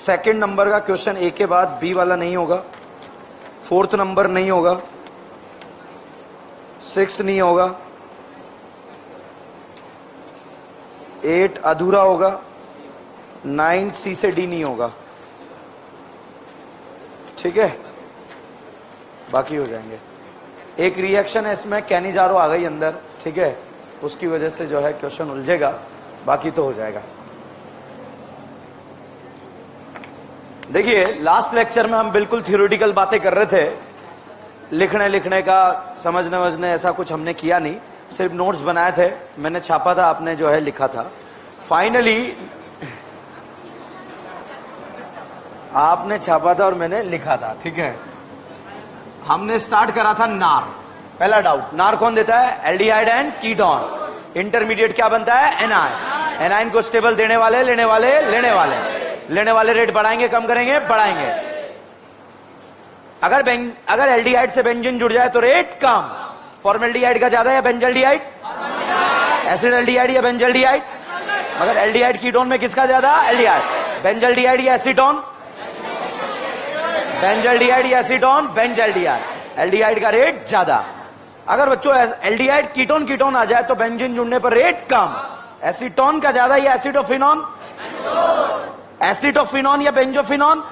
Second number का question ए के बाद बी वाला नहीं होगा, फोर्थ नंबर नहीं होगा, 6 नहीं होगा, 8 अधूरा होगा, 9 सी से डी नहीं होगा। ठीक है, बाकी हो जाएंगे। एक रिएक्शन है इसमें, कैनिजारो आ गई अंदर, ठीक है, उसकी वजह से जो है क्वेश्चन उलझेगा, बाकी तो हो जाएगा। देखिए लास्ट लेक्चर में हम बिल्कुल थ्योरेटिकल बातें कर रहे थे, लिखने का समझने वजने ऐसा कुछ हमने किया नहीं, सिर्फ नोट्स बनाए थे, मैंने छापा था, आपने जो है लिखा था। फाइनली आपने छापा था और मैंने लिखा था, ठीक है। हमने स्टार्ट करा था नार। पहला डाउट, नार कौन देता है? Aldehyde and ketone. इंटरमीडिएट क्या बनता है? एनाइन। एनाइन को स्टेबल देने वाले, लेने वाले रेट बढ़ाएंगे कम करेंगे? बढ़ाएंगे। अगर एल्डिहाइड से बेंजीन जुड़ जाए तो रेट कम। फॉर्मल्डिहाइड का ज्यादा या बेंजल्डिहाइड? एसिड एल्डिहाइड या बेंजल्डिहाइड? मगर एल्डिहाइड कीटोन में किसका ज्यादा? एल्डिहाइड। बेंजल्डिहाइड या एसीटोन? बेंजल्डिहाइड या एसीटोन? बेंजल्डिहाइड। एल्डिहाइड का रेट ज्यादा। अगर बच्चों एल्डिहाइड कीटोन आ जाए तो बेंजीन जुड़ने पर रेट कम। एसीटोन का ज्यादा या एसिडोफिनॉन? एसिडोफिनॉन या बेंजोफिनॉन?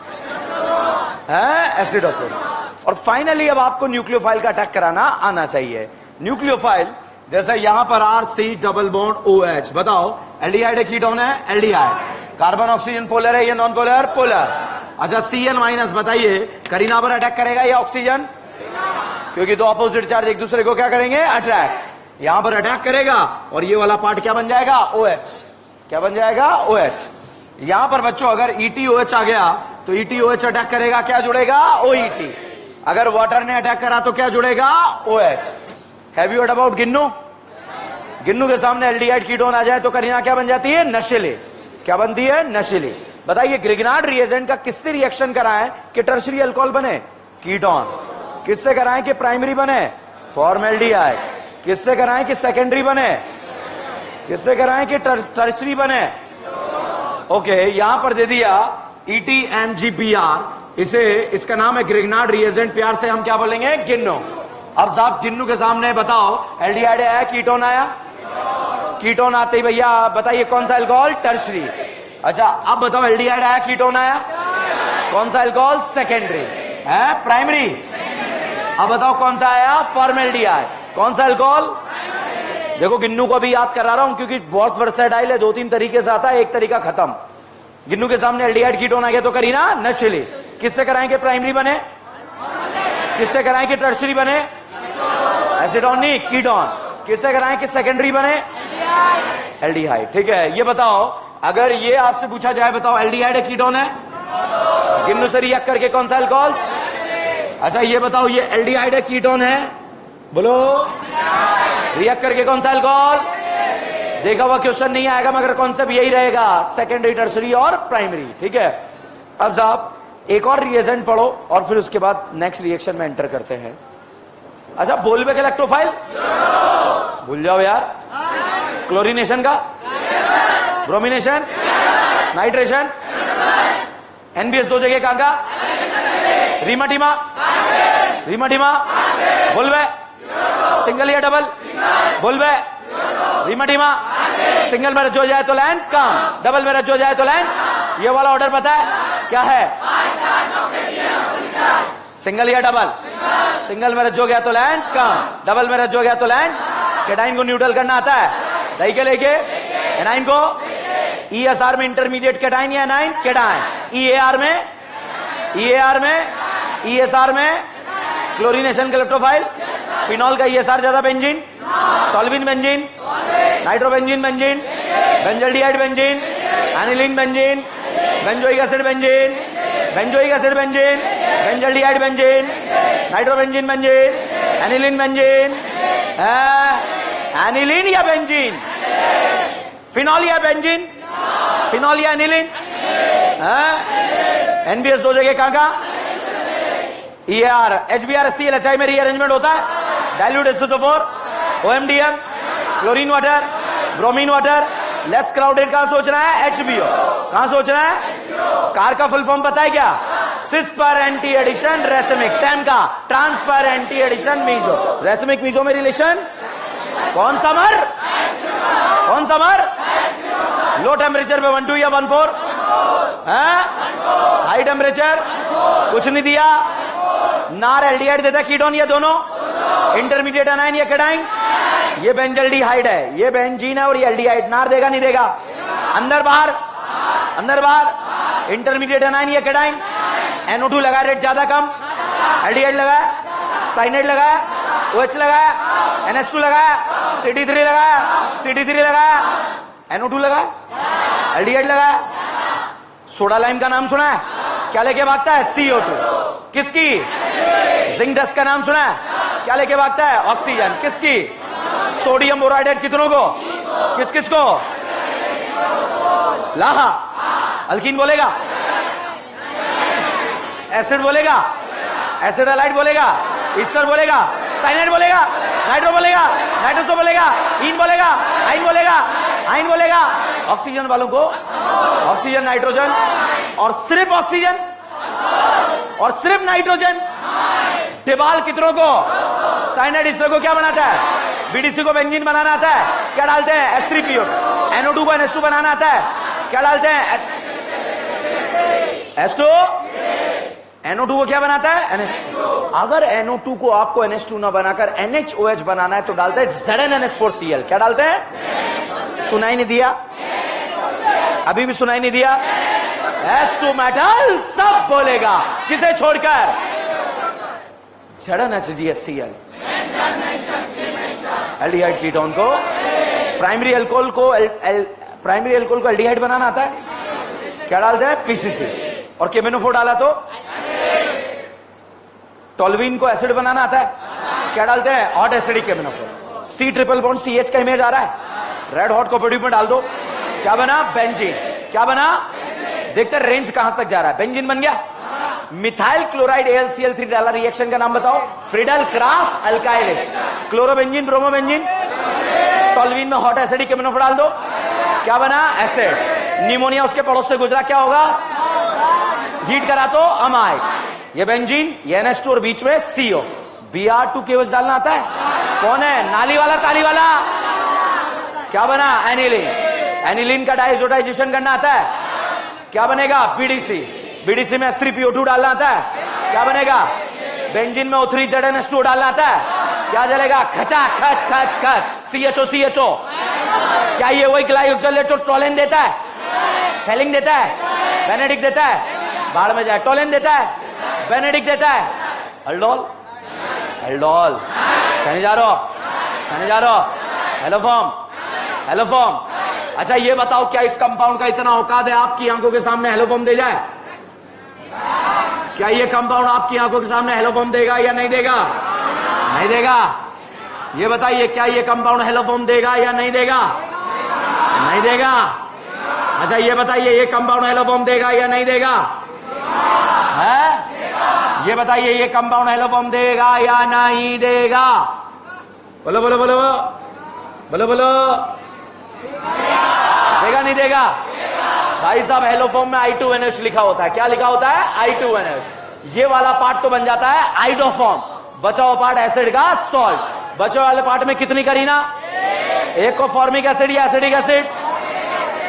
है एसिडोफिनॉन। और फाइनली अब आपको न्यूक्लियोफाइल का अटैक कराना आना चाहिए। न्यूक्लियोफाइल जैसे यहां पर R C double bond OH, बताओ एल्डिहाइड है कीटोन है? एल्डिहाइड। कार्बन ऑक्सीजन पोलर है या नॉन पोलर? पोलर। अच्छा Cl माइनस, बताइए करीना पर अटैक करेगा या ऑक्सीजन? क्योंकि दो अपोजिट चार्ज एक दूसरे को क्या करेंगे? अट्रैक्ट। यहां पर अटैक करेगा और ये वाला पार्ट क्या बन जाएगा? OH। क्या बन जाएगा? OH। यहां पर बच्चों अगर EtOH आ गया तो EtOH अटैक करेगा, क्या जुड़ेगा? OET। अगर वाटर ने अटैक करा तो क्या जुड़ेगा? OH। Have you heard about गिन्नू? गिन्नू के सामने एल्डिहाइड कीटोन आ जाए तो करीना क्या बन जाती है? नशीली। क्या बनती है? नशीली। बताइए ग्रिग्नार्ड रिएजेंट का किससे रिएक्शन कराएं कि टर्शियरी अल्कोहल बने? कीटोन। किससे कराएं कि प्राइमरी बने? फॉर्मल्डिहाइड। किससे कराएं कि सेकेंडरी बने? किससे कराएं कि टर्शियरी बने? ओके, यहां पर दे दिया EtMgBr, इसका नाम है ग्रिग्नार्ड रिएजेंट, प्यार से हम क्या बोलेंगे? गिन्नो। अब साहब गिन्नू के सामने बताओ एल्डिहाइड आया, कीटोन आया? कीटोन आते ही भैया बताइए कौन सा अल्कोहल? टर्शियरी। अच्छा अब बताओ एल्डिहाइड आया, कीटोन आया, कौन सा अल्कोहल? सेकेंडरी है, प्राइमरी। अब बताओ कौन सा आया? फॉर्मल्डिहाइड। कौन सा अल्कोहल? देखो गिन्नू को भी याद करा रहा हूं क्योंकि बहुत वर्सेटाइल है, 2-3 तरीके से आता है, एक तरीका खत्म। गिन्नू के सामने एल्डिहाइड कीटोन आ गया तो करीना नशीली। किससे कराएंगे प्राइमरी बने? किससे कराएं कि टर्शियरी बने? एसिडोन नहीं, कीटोन। किससे कराएं कि सेकेंडरी बने? एल्डिहाइड। ठीक है, ये बताओ अगर ये आपसे पूछा जाए, बताओ एल्डिहाइड है कीटोन है? गिन्नू से रिएक्ट करके कौन सा अल्कोहल्स? अच्छा ये बताओ ये एल्डिहाइड है कीटोन है? बोलो रिएक्ट करके कौन सा अल्कोहल? देखा हुआ क्वेश्चन नहीं आएगा मगर कॉन्सेप्ट यही रहेगा, सेकेंडरी, टर्शियरी और प्राइमरी। ठीक है, अब साहब एक और रिएजेंट पढ़ो और फिर उसके बाद नेक्स्ट रिएक्शन में एंटर करते हैं। अच्छा बोलबेक इलेक्ट्रोफाइल भूल जाओ यार। क्लोरीनेशन का, ब्रोमिनेशन, नाइट्रेशन, NBS दो जगह कहां का? रीमाटिमा, रीमाटिमा, बोलबे सिंगल या डबल? बोलबे रीमाटिमा सिंगल में रच हो जाए तो लेंथ कम, डबल में रच हो जाए तो लेंथ। ये वाला ऑर्डर पता है क्या है? सिंगल या डबल? सिंगल में रच हो गया तो लेंथ कम, डबल में रच हो गया तो लेंथ। कैटाइन को न्यूट्रल करना आता है, दही के लेके। एनाइन को ESR में इंटरमीडिएट कैटाइन या एनाइन? कैटाइन। EAR में, EAR में, ESR में क्लोरीनेशन का इलेक्ट्रोफाइल। फिनॉल का ESR ज्यादा benzene, toluene benzene, nitrobenzene benzene, benzaldehyde benzene, aniline benzene, benzoic acid benzene, benzoic acid benzene, benzaldehyde benzene, nitrobenzene benzene, aniline benzene, aniline या benzene? Phenol या benzene? Phenol या aniline? NBS दो जगह कहां का? EAR, HBr, HCl, HI में rearrangement होता है। Dilute H2SO4, OMDM, chlorine water, bromine water, less crowded कहां सोचना है? HBO। कहां सोचना है? कार का फुल फॉर्म पता है क्या? सिस पर एंटी एडिशन रेसमिक। टेन का ट्रांसपर anti addition meso. Racemic meso में रिलेशन कौन सा मर? कौन सा मर? लो टेम्परेचर पे 1 2 या 1 4? हाई टेम्परेचर कुछ नहीं दिया। नार एल्डिहाइड देता है, कीटोन ये दोनों। इंटरमीडिएट एनाइन या केटाइन? ये बेंजल्डिहाइड है, ये बेंजीन है और ये एल्डिहाइड। नार देगा नहीं देगा? अंदर बाहर, अंदर बाहर। इंटरमीडिएट एनाइन या केटाइन? NO2 लगा, रेट ज्यादा कम। एल्डिहाइड लगाया, साइनाइड लगाया, OH लगाया, NH2 लगाया, CD3 लगाया, CD3 लगाया, NO2 लगाया, एल्डिहाइड लगाया। सोडा लाइम का नाम सुना है? क्या लेके भागता है? CO2। किसकी? जिंक डस्ट का नाम सुना है? क्या लेके भागता है? ऑक्सीजन। किसकी? सोडियम बोराइड कितनों को? किस किस को? लाहा। अल्कीन बोलेगा? एसिड बोलेगा? एसिड हैलाइड बोलेगा? ईस्टर बोलेगा? साइनाइड बोलेगा? नाइट्रो बोलेगा? नाइट्रोसो बोलेगा? इन बोलेगा? आइन बोलेगा? आइन बोलेगा? ऑक्सीजन वालों को ऑक्सीजन, नाइट्रोजन और सिर्फ ऑक्सीजन और सिर्फ नाइट्रोजन। टिबाल कितनों को? साइनाइड। ईस्टर को क्या बनाता है? BDC को बेंजीन बनाना आता है? क्या डालते हैं? S3PO। NO2 को NH2 बनाना आता है? क्या डालते हैं? S2। NO2 को क्या बनाता है? NH2। अगर NO2 को आपको NH2 ना बनाकर NHOH बनाना है तो डालते हैं ZnNH4Cl। क्या डालते हैं? सुनाई नहीं दिया? अभी भी सुनाई नहीं दिया? S2 मेटल सब बोलेगा, किसे छोड़कर? ZnHgSCl। एल्डिहाइड कीटोन को, प्राइमरी अल्कोहल को एल्डिहाइड बनाना आता है? क्या डालते हैं? PCC। और केमिनोफोर डाला तो टोल्यूइन को एसिड बनाना आता है? क्या डालते हैं? हॉट एसिडिक केमिनोफोर। C ट्रिपल बॉन्ड CH का इमेज आ रहा है, रेड हॉट कोपोडिप में डाल दो। क्या बना? बेंजीन। क्या बना? देखते रेंज कहां तक जा रहा है। बेंजीन बन गया। मिथाइल क्लोराइड AlCl3 डाला, रिएक्शन का नाम बताओ। Friedel craft alkyl. Chlorobenzene, bromobenzene. Toluene में हॉट एसिडिक केमिनोफोर डाल दो। क्या बना? एसिड। निमोनिया उसके पड़ोस से गुजरा, क्या होगा? हीट करा तो अमाइड। ये बेंजीन, ये NH2 और बीच में CO। Br2 केवल डालना आता है? कौन है? नाली वाला, ताली वाला? क्या बना? एनिलीन। एनिलीन का डाइजोटाइजेशन करना आता है? क्या बनेगा? BDC। BDC में S3PO2 डालना आता है? क्या बनेगा? बेंजीन में O3 ZnH2 डालना आता है? क्या जलेगा? खचा खच खच खच। CHO। क्या ये वही ग्लाइकोजल जो टोलेन देता है? फेलिंग देता है? बेनेडिक देता है? बाढ़ में जाए। टोलेन देता है? बेनेडिक देता है? अल्डोल। एल्डोल। कहने जा रहा हो? कहने जा रहा हो? हेलोफॉर्म। हेलोफॉर्म। अच्छा ये बताओ, क्या इस कंपाउंड का इतना औकात है आपकी आंखों के सामने हेलोफॉर्म दे जाए? क्या ये कंपाउंड आपकी आंखों के सामने हेलोफॉर्म देगा या नहीं देगा? नहीं देगा। ये बताइए, क्या ये कंपाउंड हेलोफॉर्म देगा या नहीं देगा? नहीं देगा। अच्छा ये बताइए, ये कंपाउंड हेलोफॉर्म देगा या नहीं देगा? है? ये बताइए, ये कंपाउंड हेलोफॉर्म देगा या नहीं देगा? बोलो बोलो बोलो बोलो बोलो। देगा नहीं देगा? भाई साहब, हेलोफॉर्म में I2NH लिखा होता है। क्या लिखा होता है? I2NH। ये वाला पार्ट तो बन जाता है आइडोफॉर्म। बचा हुआ पार्ट एसिड का सॉल्ट। बचे वाले पार्ट में कितनी करीना? एक को फॉर्मिक एसिड या एसिडिक एसिड,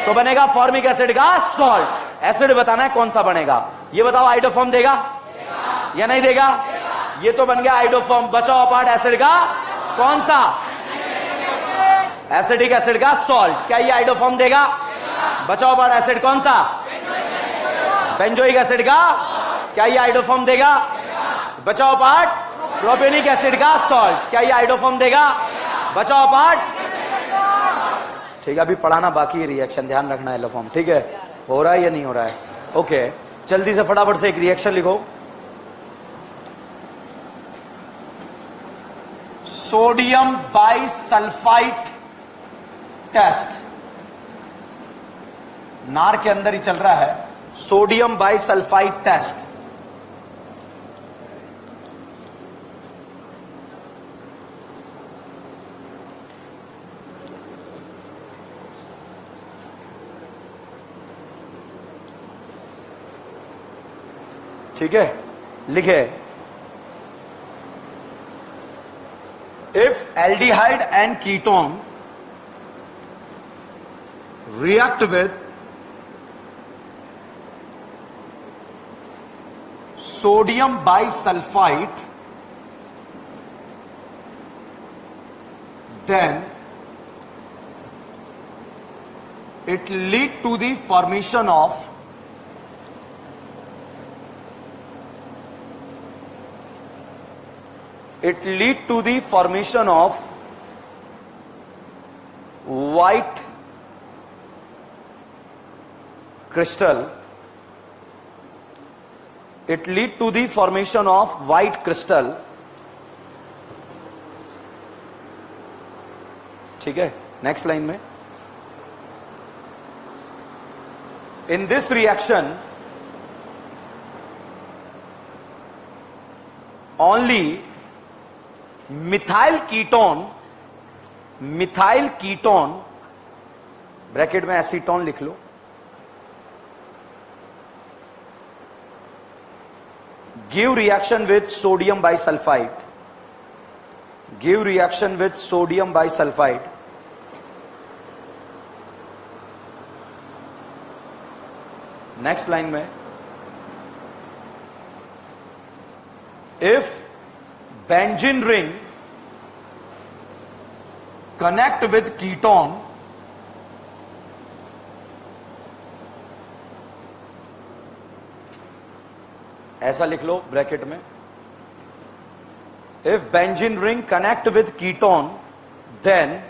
तो बनेगा फॉर्मिक एसिड का सॉल्ट। एसिड बताना है कौन सा बनेगा। ये बताओ, आइडोफॉर्म देगा या नहीं देगा? ये तो बन गया आइडोफॉर्म। बचा हुआ पार्ट एसिड का कौन सा? एसिडिक एसिड का सॉल्ट। क्या ये आइडोफॉर्म देगा? बचा हुआ पार्ट एसिड कौन सा? बेंजोइक एसिड का। क्या ये आइडोफॉर्म देगा? बचा हुआ पार्ट प्रोपेनिक एसिड का सॉल्ट। क्या ये आइडोफॉर्म देगा? बचा हुआ पार्ट। ठीक है, अभी पढ़ाना बाकी है, रिएक्शन ध्यान रखना है हेलोफॉर्म। ठीक है, हो रहा है या नहीं हो रहा है? ओके, जल्दी से फटाफट से एक रिएक्शन लिखो। सोडियम बाइसल्फाइड टेस्ट नार के अंदर ही चल रहा है। Sodium bisulphite test. ठीक है, लिखे if aldehyde and ketone react with sodium bisulfite, then it lead to the formation of white crystal. It lead to the formation of white crystal. ठीक है, नेक्स्ट लाइन में in this reaction only methyl ketone bracket में acetone लिख लो, give reaction with sodium bisulfite, next line में if benzene ring connect with ketone, ऐसा लिख लो bracket में, if benzene ring connect with ketone, then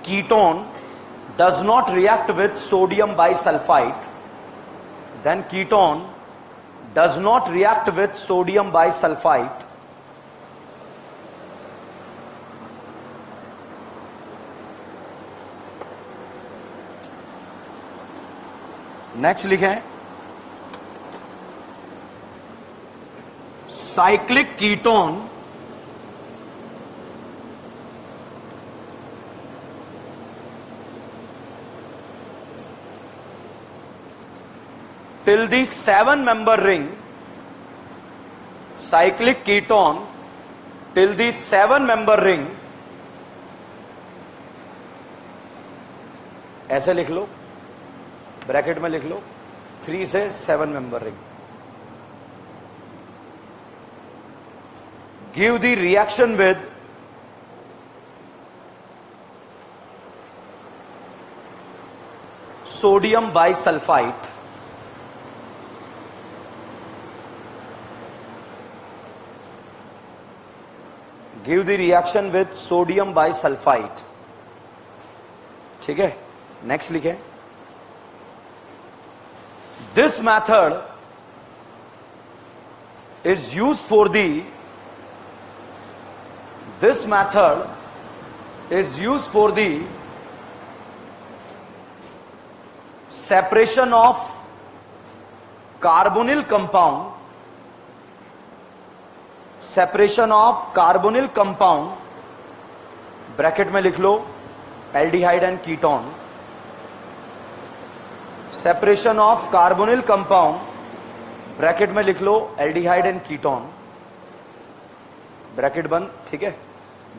ketone does not react with sodium bisulfite, next लिखें cyclic ketone till the 7-member ring, cyclic ketone till the 7-member ring, ऐसे लिख लो bracket में लिख लो 3 से 7-member ring, give the reaction with sodium bisulfite, ठीक है, next लिखें this method is used for the separation of carbonyl compound, bracket में लिख लो aldehyde and ketone, separation of carbonyl compound, bracket में लिख लो एल्डिहाइड एंड कीटोन, ब्रैकेट बंद, ठीक है।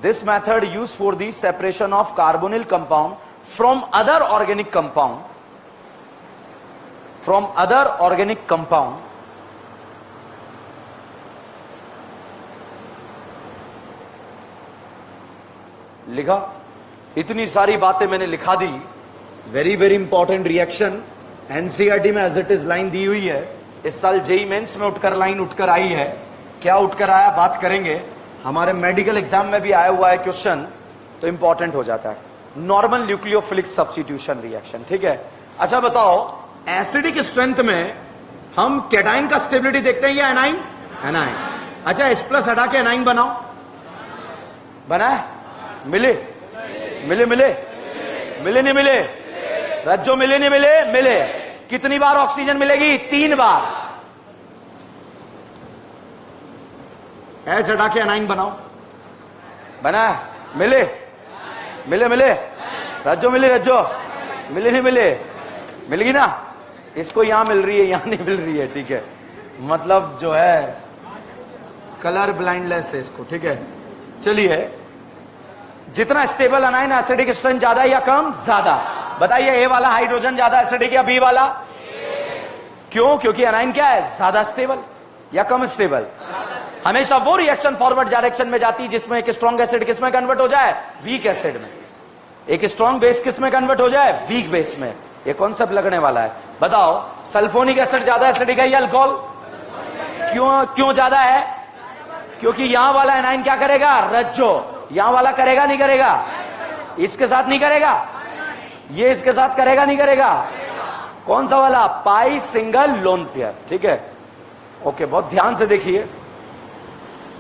This method use for the separation of carbonyl compound from other organic compound, लिखा। इतनी सारी बातें मैंने लिखा दी, very very important reaction, NCERT में एज इट इज लाइन दी हुई है, इस साल जेई मेंस में उठकर लाइन उठकर आई है, क्या उठकर आया बात करेंगे, हमारे मेडिकल एग्जाम में भी आया हुआ है क्वेश्चन, तो इंपॉर्टेंट हो जाता है। नॉर्मल न्यूक्लियोफिलिक सब्स्टिट्यूशन रिएक्शन, ठीक है। अच्छा बताओ, एसिडिक स्ट्रेंथ में हम कैटाइन का स्टेबिलिटी देखते हैं या एनाइन? एनाइन। अच्छा H+ हटा के एनाइन बनाओ, बनाए? मिले नहीं मिले? रज्जो मिले नहीं मिले? कितनी बार ऑक्सीजन मिलेगी? 3 बार। H हटा के एनाइन बनाओ, बनाए? मिले? रज्जो मिली, रज्जो मिली नहीं मिली, मिल गई ना। इसको यहां मिल रही है, यहां नहीं मिल रही है, ठीक है, मतलब जो है कलर ब्लाइंडनेस है इसको, ठीक है। चलिए, जितना स्टेबल अनाइन एसिडिक स्ट्रेंथ ज्यादा या कम? ज्यादा। बताइए, ए वाला हाइड्रोजन ज्यादा एसिडिक या बी वाला? क्यों? क्योंकि अनाइन क्या है? ज्यादा स्टेबल या कम स्टेबल? हमेशा वो रिएक्शन फॉरवर्ड डायरेक्शन में जाती है जिसमें एक स्ट्रॉन्ग एसिड किस में कन्वर्ट हो जाए? वीक एसिड में। एक स्ट्रॉन्ग बेस किस में कन्वर्ट हो जाए? वीक बेस में। ये कॉन्सेप्ट लगने वाला है। बताओ, सल्फोनिक एसिड ज्यादा एसिडिक है या अल्कोहल? क्यों ज्यादा है? क्योंकि यहां वाला एनाइन क्या करेगा? रज्जो। यहां वाला करेगा नहीं करेगा? इसके साथ नहीं करेगा, ये इसके साथ करेगा नहीं करेगा? कौन सा वाला? पाई सिंगल लोन पेयर, ठीक है। ओके, बहुत ध्यान से देखिए।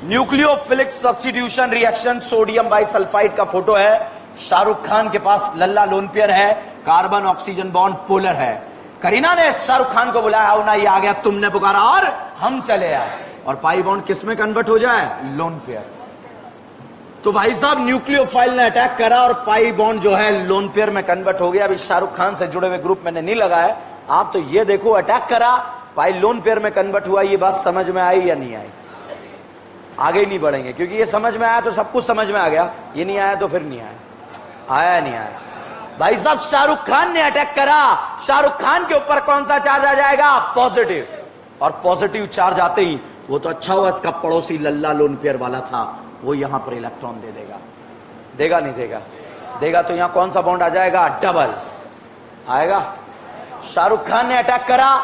Nucleophilic substitution reaction, sodium bisulphide का फोटो है। शाहरुख खान के पास लल्ला लोन पेयर है, कार्बन ऑक्सीजन बॉन्ड पोलर है। करीना ने शाहरुख खान को बुलाया, आओ ना, ये आ गया, तुमने पुकारा और हम चले आए। और पाई बॉन्ड किस में कन्वर्ट हो जाए? Lone pair. तो भाई साहब, न्यूक्लियोफाइल ने अटैक करा और पाई बॉन्ड जो है लोन पेयर में कन्वर्ट हो गया। अभी शाहरुख खान से जुड़े हुए ग्रुप मैंने नहीं लगाया, आप तो ये देखो, अटैक करा, पाई लोन पेयर में कन्वर्ट हुआ। ये बात समझ में आई या नहीं आई? आगे ही नहीं बढ़ेंगे, क्योंकि ये समझ में आया तो सब कुछ समझ में आ गया, ये नहीं आया तो फिर नहीं आया। आया नहीं आया? भाई साहब, शाहरुख खान ने अटैक करा, शाहरुख खान के ऊपर कौन सा चार्ज आ जाएगा? पॉजिटिव। और पॉजिटिव चार्ज आते ही, वो तो अच्छा हुआ इसका पड़ोसी लल्ला लोन पेयर वाला था, वो यहां पर इलेक्ट्रॉन दे देगा। देगा नहीं देगा? देगा तो यहां कौन सा बॉन्ड आ जाएगा? डबल आएगा। शाहरुख खान ने अटैक करा,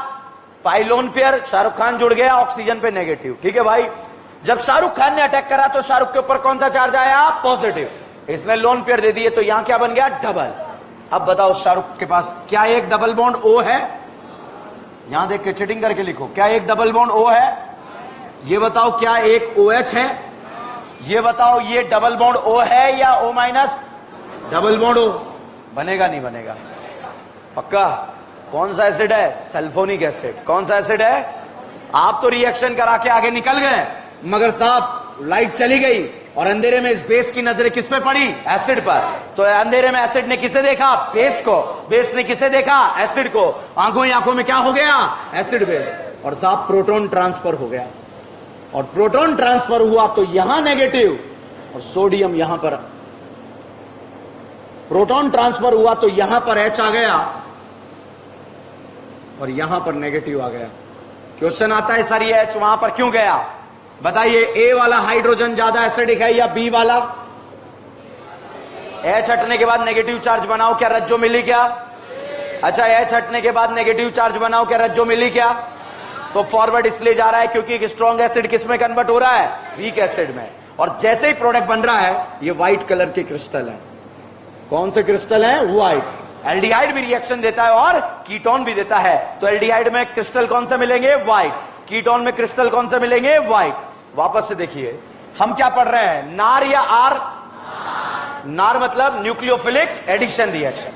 पाई लोन पेयर, शाहरुख खान जुड़ गया ऑक्सीजन पे नेगेटिव, ठीक है भाई। जब शाहरुख खान ने अटैक करा तो शाहरुख के ऊपर कौन सा चार्ज आया? पॉजिटिव। इसने लोन पेयर दे दिए, तो यहां क्या बन गया? डबल। अब बताओ, शाहरुख के पास क्या एक डबल बॉन्ड ओ है? यहां देख के चीटिंग करके लिखो, क्या एक डबल बॉन्ड ओ है? ये बताओ, क्या एक OH है? ये बताओ, ये डबल बॉन्ड O है या O minus? Double bond O। बनेगा नहीं बनेगा? पक्का? कौन सा एसिड है? Sulphonic acid. कौन सा एसिड है? आप तो रिएक्शन करा के आगे निकल गए, मगर साहब लाइट चली गई और अंधेरे में इस बेस की नजरें किस पे पड़ी? एसिड पर। तो अंधेरे में एसिड ने किसे देखा? बेस को। बेस ने किसे देखा? एसिड को। आंखों ही आंखों में क्या हो गया? Acid base. और साहब प्रोटॉन ट्रांसफर हो गया, और प्रोटॉन ट्रांसफर हुआ तो यहां नेगेटिव, और सोडियम यहां पर, प्रोटॉन ट्रांसफर हुआ तो यहां पर H आ गया और यहां पर नेगेटिव आ गया। क्वेश्चन आता है, सर ये H वहां पर क्यों गया? बताइए, ए वाला हाइड्रोजन ज्यादा एसिडिक है या बी वाला? H हटने के बाद नेगेटिव चार्ज बनाओ, क्या रज्जो मिली क्या? अच्छा, H हटने के बाद नेगेटिव चार्ज बनाओ, क्या रज्जो मिली क्या? तो फॉरवर्ड इसलिए जा रहा है क्योंकि एक स्ट्रॉन्ग एसिड किस में कन्वर्ट हो रहा है? वीक एसिड में। और जैसे ही प्रोडक्ट बन रहा है, ये व्हाइट कलर के क्रिस्टल है। कौन से क्रिस्टल है? व्हाइट। एल्डिहाइड भी रिएक्शन देता है और कीटोन भी देता है। तो एल्डिहाइड में क्रिस्टल कौन से मिलेंगे? व्हाइट। कीटोन में क्रिस्टल कौन से मिलेंगे? व्हाइट। वापस से देखिए, हम क्या पढ़ रहे हैं? नार या आर? नार मतलब न्यूक्लियोफिलिक एडिशन रिएक्शन।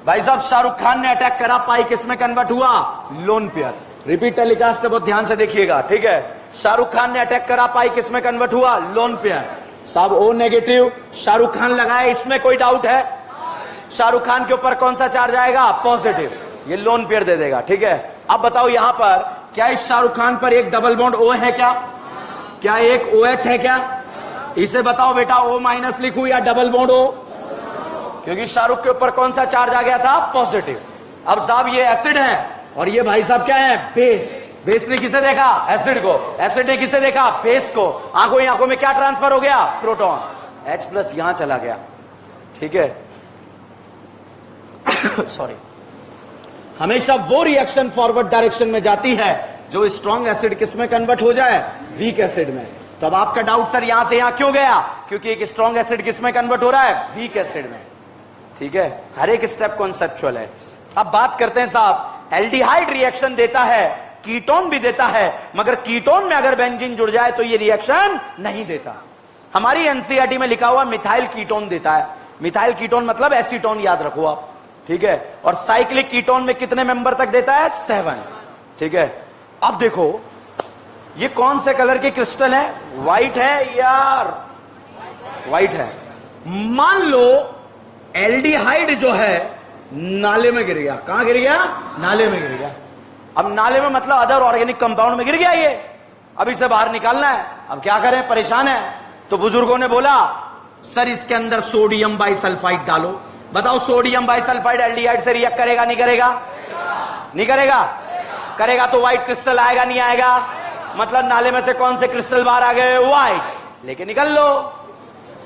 भाई साहब, शाहरुख खान ने अटैक करा, पाई किस में कन्वर्ट हुआ? Lone pair. रिपीट टेलीकास्ट बहुत ध्यान से देखिएगा, ठीक है। शाहरुख खान ने अटैक करा, पाई किस में कन्वर्ट हुआ? Lone pair. साहब O नेगेटिव शाहरुख खान लगाया, इसमें कोई डाउट है? शाहरुख खान के ऊपर कौन सा चार्ज आएगा? पॉजिटिव। ये लोन पेयर दे देगा, ठीक है। अब बताओ, यहां पर क्या इस शाहरुख खान पर एक डबल बॉन्ड O है क्या? क्या एक OH है क्या? इसे बताओ बेटा, O माइनस लिखूं या डबल बॉन्ड O? क्योंकि शाहरुख के ऊपर कौन सा चार्ज आ गया था? पॉजिटिव। अब साहब ये एसिड है और ये भाई साहब क्या है? बेस। बेस ने किसे देखा? एसिड को। एसिड ने किसे देखा? बेस को। आंखों ही आंखों में क्या ट्रांसफर हो गया? प्रोटॉन। H+ यहां चला गया, ठीक है। सॉरी। हमेशा वो रिएक्शन फॉरवर्ड डायरेक्शन में जाती है जो स्ट्रॉन्ग एसिड किस में कन्वर्ट हो जाए? वीक एसिड में। तो अब आपका डाउट, सर यहां से यहां क्यों गया? क्योंकि एक स्ट्रॉन्ग एसिड किस में कन्वर्ट हो रहा है? वीक एसिड में, ठीक है। हर एक स्टेप कॉन्सेप्चुअल है। अब बात करते हैं साहब, एल्डिहाइड रिएक्शन देता है, कीटोन भी देता है, मगर कीटोन में अगर बेंजीन जुड़ जाए तो ये रिएक्शन नहीं देता। हमारी एनसीईआरटी में लिखा हुआ मिथाइल कीटोन देता है। मिथाइल कीटोन मतलब एसीटोन, याद रखो आप, ठीक है। और साइक्लिक कीटोन में कितने मेंबर तक देता है? 7, ठीक है। अब देखो, ये कौन से कलर के क्रिस्टल है? व्हाइट है या व्हाइट है? मान लो एल्डिहाइड जो है नाले में गिर गया। कहां गिर गया? नाले में गिर गया। अब नाले में मतलब अदर ऑर्गेनिक कंपाउंड में गिर गया ये, अब इसे बाहर निकालना है। अब क्या करें, परेशान है। तो बुजुर्गों ने बोला सर इसके अंदर सोडियम बाइसल्फाइड डालो। बताओ सोडियम बाइसल्फाइड एल्डिहाइड से रिएक्ट करेगा नहीं करेगा? नहीं करेगा। करेगा तो व्हाइट क्रिस्टल आएगा नहीं आएगा? मतलब नाले में से कौन से क्रिस्टल बाहर आ गए? व्हाइट। लेके निकल लो।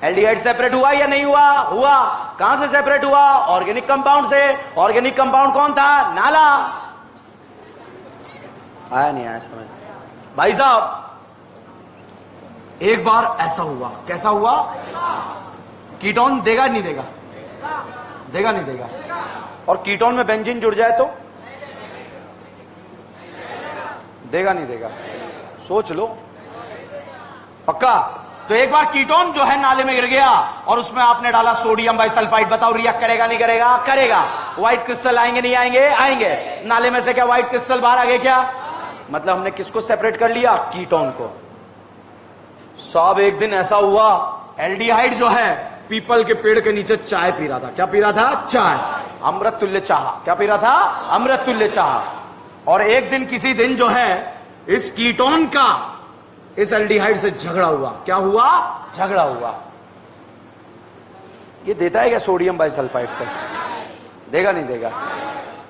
एल्डिहाइड सेपरेट हुआ या नहीं हुआ? हुआ। कहां से सेपरेट हुआ? ऑर्गेनिक कंपाउंड से। ऑर्गेनिक कंपाउंड कौन था? नाला। आया नहीं आया समझ? भाई साहब एक बार ऐसा हुआ। कैसा हुआ? कीटोन देगा नहीं देगा? देगा नहीं देगा? और कीटोन में बेंजीन जुड़ जाए तो देगा नहीं देगा? सोच लो। पक्का? तो एक बार कीटोन जो है नाले में गिर गया और उसमें आपने डाला सोडियम बाइसल्फाइड। बताओ रिएक्ट करेगा नहीं करेगा? करेगा। व्हाइट क्रिस्टल आएंगे नहीं आएंगे? आएंगे। नाले में से क्या व्हाइट क्रिस्टल बाहर आ गए क्या? मतलब हमने किसको सेपरेट कर लिया? कीटोन को। साहब एक दिन ऐसा हुआ, एल्डिहाइड जो है पीपल के पेड़ के नीचे चाय पी रहा था। क्या पी रहा था? चाय। अमृत तुल्य चाह। क्या पी रहा था? अमृत तुल्य चाह। और एक दिन किसी दिन जो है इस कीटोन का इस एल्डिहाइड से झगड़ा हुआ। क्या हुआ? झगड़ा हुआ। ये देता है क्या सोडियम बाइसल्फाइड से? देगा नहीं देगा?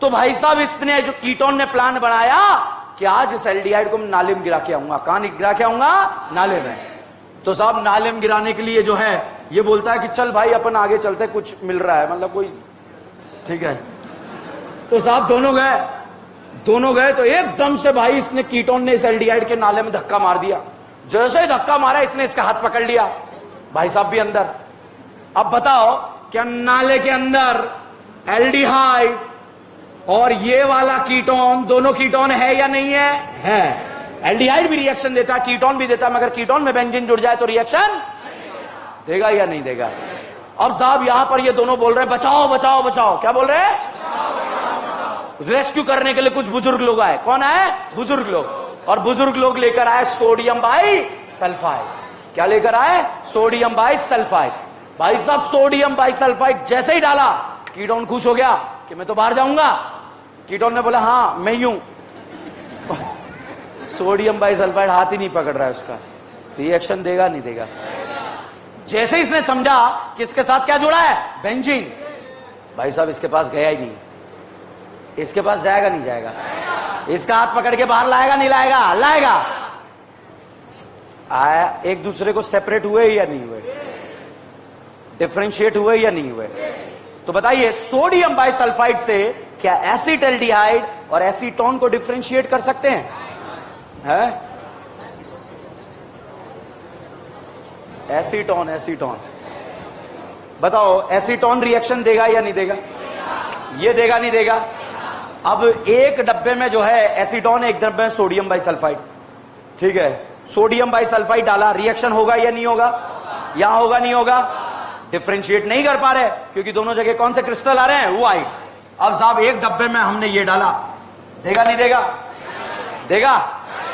तो भाई साहब इसने जो कीटोन ने प्लान बनाया कि आज इस एल्डिहाइड को मैं नाले में गिरा के आऊंगा। कहां गिरा के आऊंगा? नाले में। तो साहब नाले में गिराने के लिए जो है ये बोलता है कि चल भाई अपन आगे चलते, कुछ मिल रहा है, मतलब कोई ठीक है। तो साहब दोनों गए तो एकदम से भाई इसने कीटोन ने इस एल्डिहाइड के नाले में धक्का मार दिया। जैसे ही धक्का मारा इसने इसका हाथ पकड़ लिया। भाई साहब भी अंदर। अब बताओ क्या नाले के अंदर एल्डिहाइड और ये वाला कीटोन, दोनों कीटोन है या नहीं है? है। एल्डिहाइड भी रिएक्शन देता, कीटोन भी देता, मगर कीटोन में बेंजीन जुड़ जाए तो रिएक्शन देगा या नहीं देगा? अब साहब यहां पर ये दोनों बोल रहे हैं बचाओ बचाओ बचाओ। क्या बोल रहे हैं? रेस्क्यू करने के लिए कुछ बुजुर्ग लोग आए। कौन आए? बुजुर्ग लोग। और बुजुर्ग लोग लेकर आए सोडियम बाइसल्फाइड। क्या लेकर आए? Sodium bisulphide. भाई साहब सोडियम बाइसल्फाइड जैसे ही डाला कीटोन खुश हो गया कि मैं तो बाहर जाऊंगा। कीटोन ने बोला हाँ मैं यूं। सोडियम बाइसल्फाइड हाथ ही नहीं पकड़ रहा है उसका। रिएक्शन देगा नहीं देगा? जैसे इसने समझा कि इसके साथ क्या जुड़ा है? बेंजीन। भाई साहब इसके पास गया ही नहीं। इसके पास जाएगा नहीं जाएगा? इसका हाथ पकड़ के बाहर लाएगा नहीं लाएगा? लाएगा। आया। एक दूसरे को सेपरेट हुए या नहीं हुए? डिफरेंशिएट हुए या नहीं हुए? तो बताइए सोडियम बाइसल्फाइड से क्या एसिटल्डिहाइड और एसीटोन को डिफरेंशिएट कर सकते हैं? एसीटोन बताओ एसीटोन रिएक्शन देगा या नहीं देगा? ये देगा नहीं देगा? अब एक डब्बे में जो है एसीटोन, एक डब्बे में सोडियम बाइसल्फाइड। ठीक है, सोडियम बाइसल्फाइड डाला, रिएक्शन होगा या नहीं होगा? यहां होगा नहीं होगा? डिफरेंशिएट नहीं कर पा रहे क्योंकि दोनों जगह कौन से क्रिस्टल आ रहे हैं? व्हाइट। अब साहब एक डब्बे में हमने ये डाला, देगा नहीं देगा? देगा।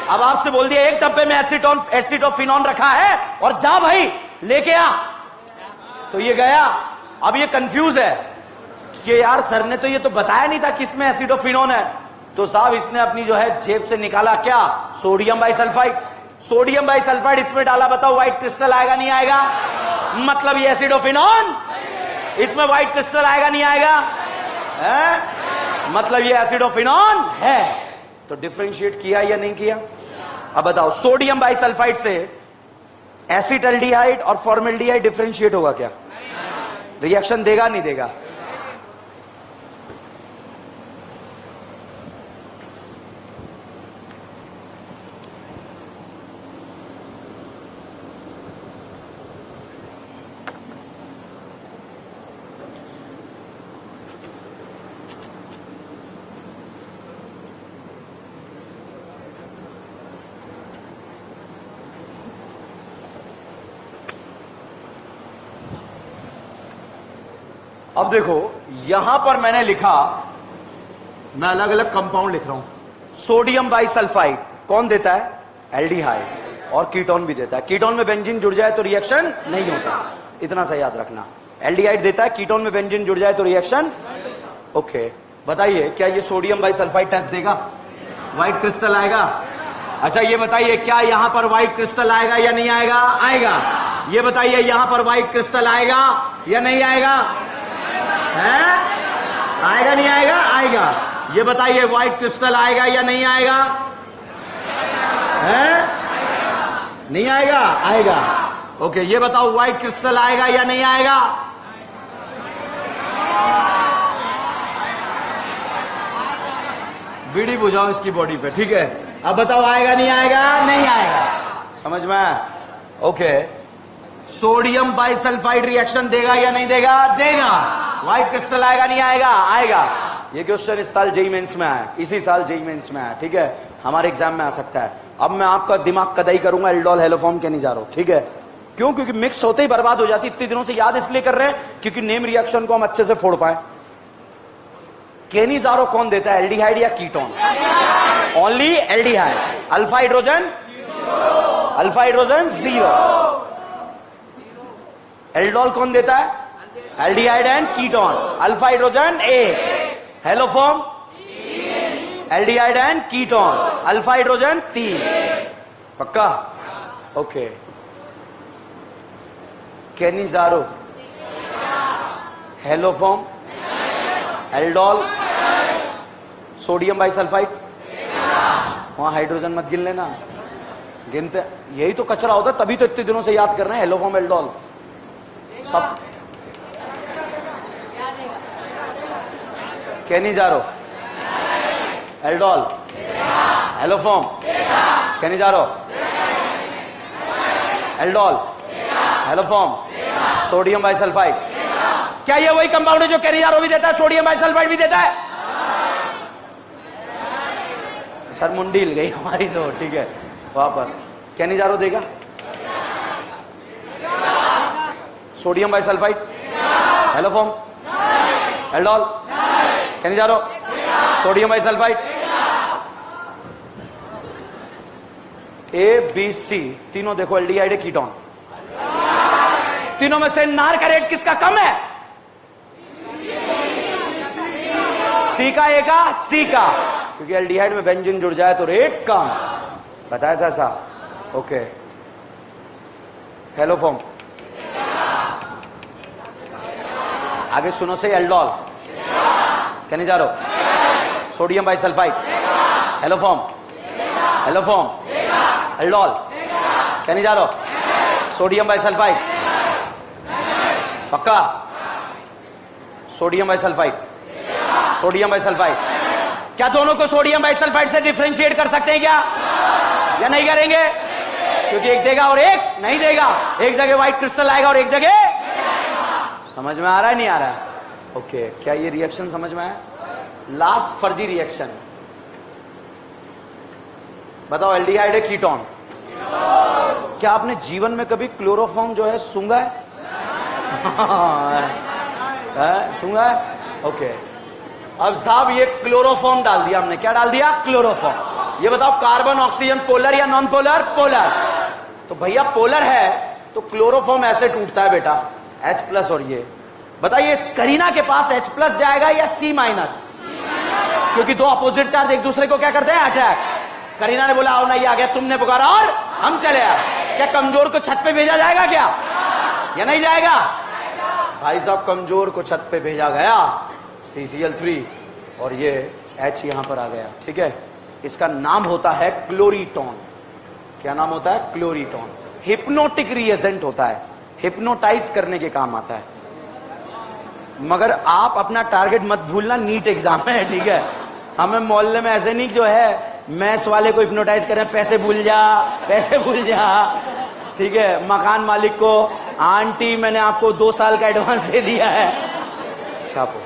अब आपसे बोल दिया एक डब्बे में एसिटोफिनोन रखा है और जा भाई लेके आ, तो ये गया। अब ये कंफ्यूज है कि यार सर ने तो ये तो बताया नहीं था किसमें एसिटोफिनोन है। तो साहब इसने अपनी जो है जेब से निकाला क्या? Sodium bisulphide. सोडियम बाइसल्फाइड इसमें डाला, बताओ व्हाइट क्रिस्टल आएगा नहीं आएगा? मतलब ये एसिडोफिनोन, इसमें व्हाइट क्रिस्टल आएगा नहीं आएगा? है? मतलब ये एसिडोफिनोन है। तो डिफरेंशिएट किया या नहीं किया? अब बताओ सोडियम बाइसल्फाइड से एसिटल्डिहाइड और फॉर्मल्डिहाइड डिफरेंशिएट होगा क्या? रिएक्शन देगा नहीं देगा? अब देखो यहां पर मैंने लिखा, मैं अलग अलग कंपाउंड लिख रहा हूं। सोडियम बाइसल्फाइड कौन देता है? एल्डिहाइड। और कीटोन भी देता है। कीटोन में बेंजीन जुड़ जाए तो रिएक्शन नहीं होता, इतना सा याद रखना। एल्डिहाइड देता है, कीटोन में बेंजीन जुड़ जाए तो रिएक्शन। ओके, बताइए क्या ये सोडियम बाइसल्फाइड टेस्ट देगा? व्हाइट क्रिस्टल आएगा? अच्छा ये बताइए क्या यहां पर व्हाइट क्रिस्टल आएगा या नहीं आएगा? आएगा। ये बताइए यहां पर व्हाइट क्रिस्टल आएगा या नहीं आएगा? है? आएगा नहीं आएगा? आएगा। ये बताइए व्हाइट क्रिस्टल आएगा या नहीं आएगा? है? नहीं आएगा? आएगा। ओके, ये बताओ व्हाइट क्रिस्टल आएगा या नहीं आएगा? बीड़ी बुझाओ इसकी बॉडी पे, ठीक है। अब बताओ आएगा नहीं आएगा? नहीं आएगा। समझ में? ओके, सोडियम बाइसल्फाइड रिएक्शन देगा या नहीं देगा? देगा। व्हाइट क्रिस्टल आएगा नहीं आएगा? आएगा। ये क्वेश्चन इस साल जेईई मेंस में आया, इसी साल जेईई मेंस में आया, ठीक है। हमारे एग्जाम में आ सकता है। अब मैं आपका दिमाग कदाई करूंगा एल्डोल हेलोफॉर्म केनिजारो, ठीक है। क्यों? क्योंकि मिक्स होते ही बर्बाद हो जाती। इतने दिनों से याद इसलिए कर रहे हैं क्योंकि नेम रिएक्शन को हम अच्छे से फोड़ पाए। केनिजारो कौन देता है, एल्डिहाइड या ketone? Only aldehyde. Alpha hydrogen, alpha hydrogen 0। Aldol कौन देता है? Aldehyde and ketone. Alpha hydrogen 1, haloform aldehyde and ketone, alpha hydrogen 3। पक्का? Okay, Cannizzaro, haloform, aldol, sodium bisulphide. वहां हाइड्रोजन मत गिन लेना, गिनते यही तो कचरा होता है, तभी तो इतने दिनों से याद कर रहे हैं हेलोफॉर्म एल्डोल सब। Cannizzaro, aldol, haloform, Cannizzaro, aldol, haloform, sodium bisulphide. क्या ये वही कंपाउंड है जो केनिजारो भी देता है, सोडियम बाइसल्फाइड भी देता है? सर मुंडी हिल गई हमारी तो, ठीक है। वापस केनिजारो देगा? Sodium bisulphide, haloform, aldol, Cannizzaro, sodium bisulphite. A B C तीनों देखो एल्डिहाइड है, कीटोन। तीनों में से नार का रेट किसका कम है? सी का, ए का, सी का, क्योंकि एल्डिहाइड में बेंजीन जुड़ जाए तो रेट कम। बताया था साहब। ओके, हेलोफॉर्म आगे सुनो से, aldol, Cannizzaro, sodium bisulphide, haloform, haloform, aldol, Cannizzaro, sodium bisulphide. पक्का? Sodium bisulphide, sodium bisulphide. क्या दोनों को सोडियम बाइसल्फाइड से डिफरेंशिएट कर सकते हैं क्या, या नहीं करेंगे? क्योंकि एक देगा और एक नहीं देगा। एक जगह व्हाइट क्रिस्टल आएगा और एक जगह। समझ में आ रहा है नहीं आ रहा है? ओके, क्या ये रिएक्शन समझ में आया? लास्ट फर्जी रिएक्शन बताओ, एल्डिहाइड है, कीटोन। क्या आपने जीवन में कभी क्लोरोफॉर्म जो है सूंघा है? सूंघा है? ओके, अब साहब ये क्लोरोफॉर्म डाल दिया हमने। क्या डाल दिया? क्लोरोफॉर्म। ये बताओ कार्बन ऑक्सीजन पोलर या नॉन पोलर? पोलर। तो भैया पोलर है तो क्लोरोफॉर्म ऐसे टूटता है बेटा, H+ और ये बताइए करीना के पास H+ जाएगा या C-? क्योंकि दो अपोजिट चार्ज एक दूसरे को क्या करते हैं? अट्रैक्ट। करीना ने बोला आओ ना, ये आ गया, तुमने पुकारा और हम चले आए। क्या कमजोर को छत पे भेजा जाएगा क्या, या नहीं जाएगा? भाई साहब कमजोर को छत पे भेजा गया, CCl3 और ये H यहां पर आ गया, ठीक है। इसका नाम होता है क्लोरीटोन। क्या नाम होता है? क्लोरीटोन। हिप्नोटिक रिएजेंट होता है, हिप्नोटाइज करने के काम आता है। मगर आप अपना टारगेट मत भूलना, नीट एग्जाम है, ठीक है। हमें मोहल्ले में ऐसे नहीं जो है मैथ्स वाले को हिप्नोटाइज करें, पैसे भूल जा, पैसे भूल जा, ठीक है। मकान मालिक को आंटी मैंने आपको 2 साल का एडवांस दे दिया है, छापो।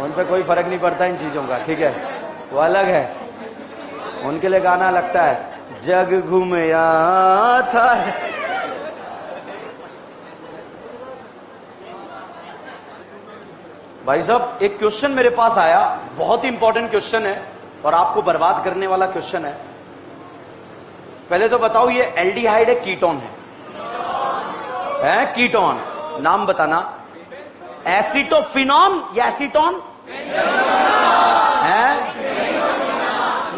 उन पे कोई फर्क नहीं पड़ता इन चीजों का, ठीक है, वो अलग है। उनके लिए गाना लगता है, जग घूमया था। भाई साहब एक क्वेश्चन मेरे पास आया, बहुत ही इंपॉर्टेंट क्वेश्चन है और आपको बर्बाद करने वाला क्वेश्चन है। पहले तो बताओ ये एल्डिहाइड है कीटोन है कीटोन। नाम बताना, एसिटोफिनॉन या एसीटोन है?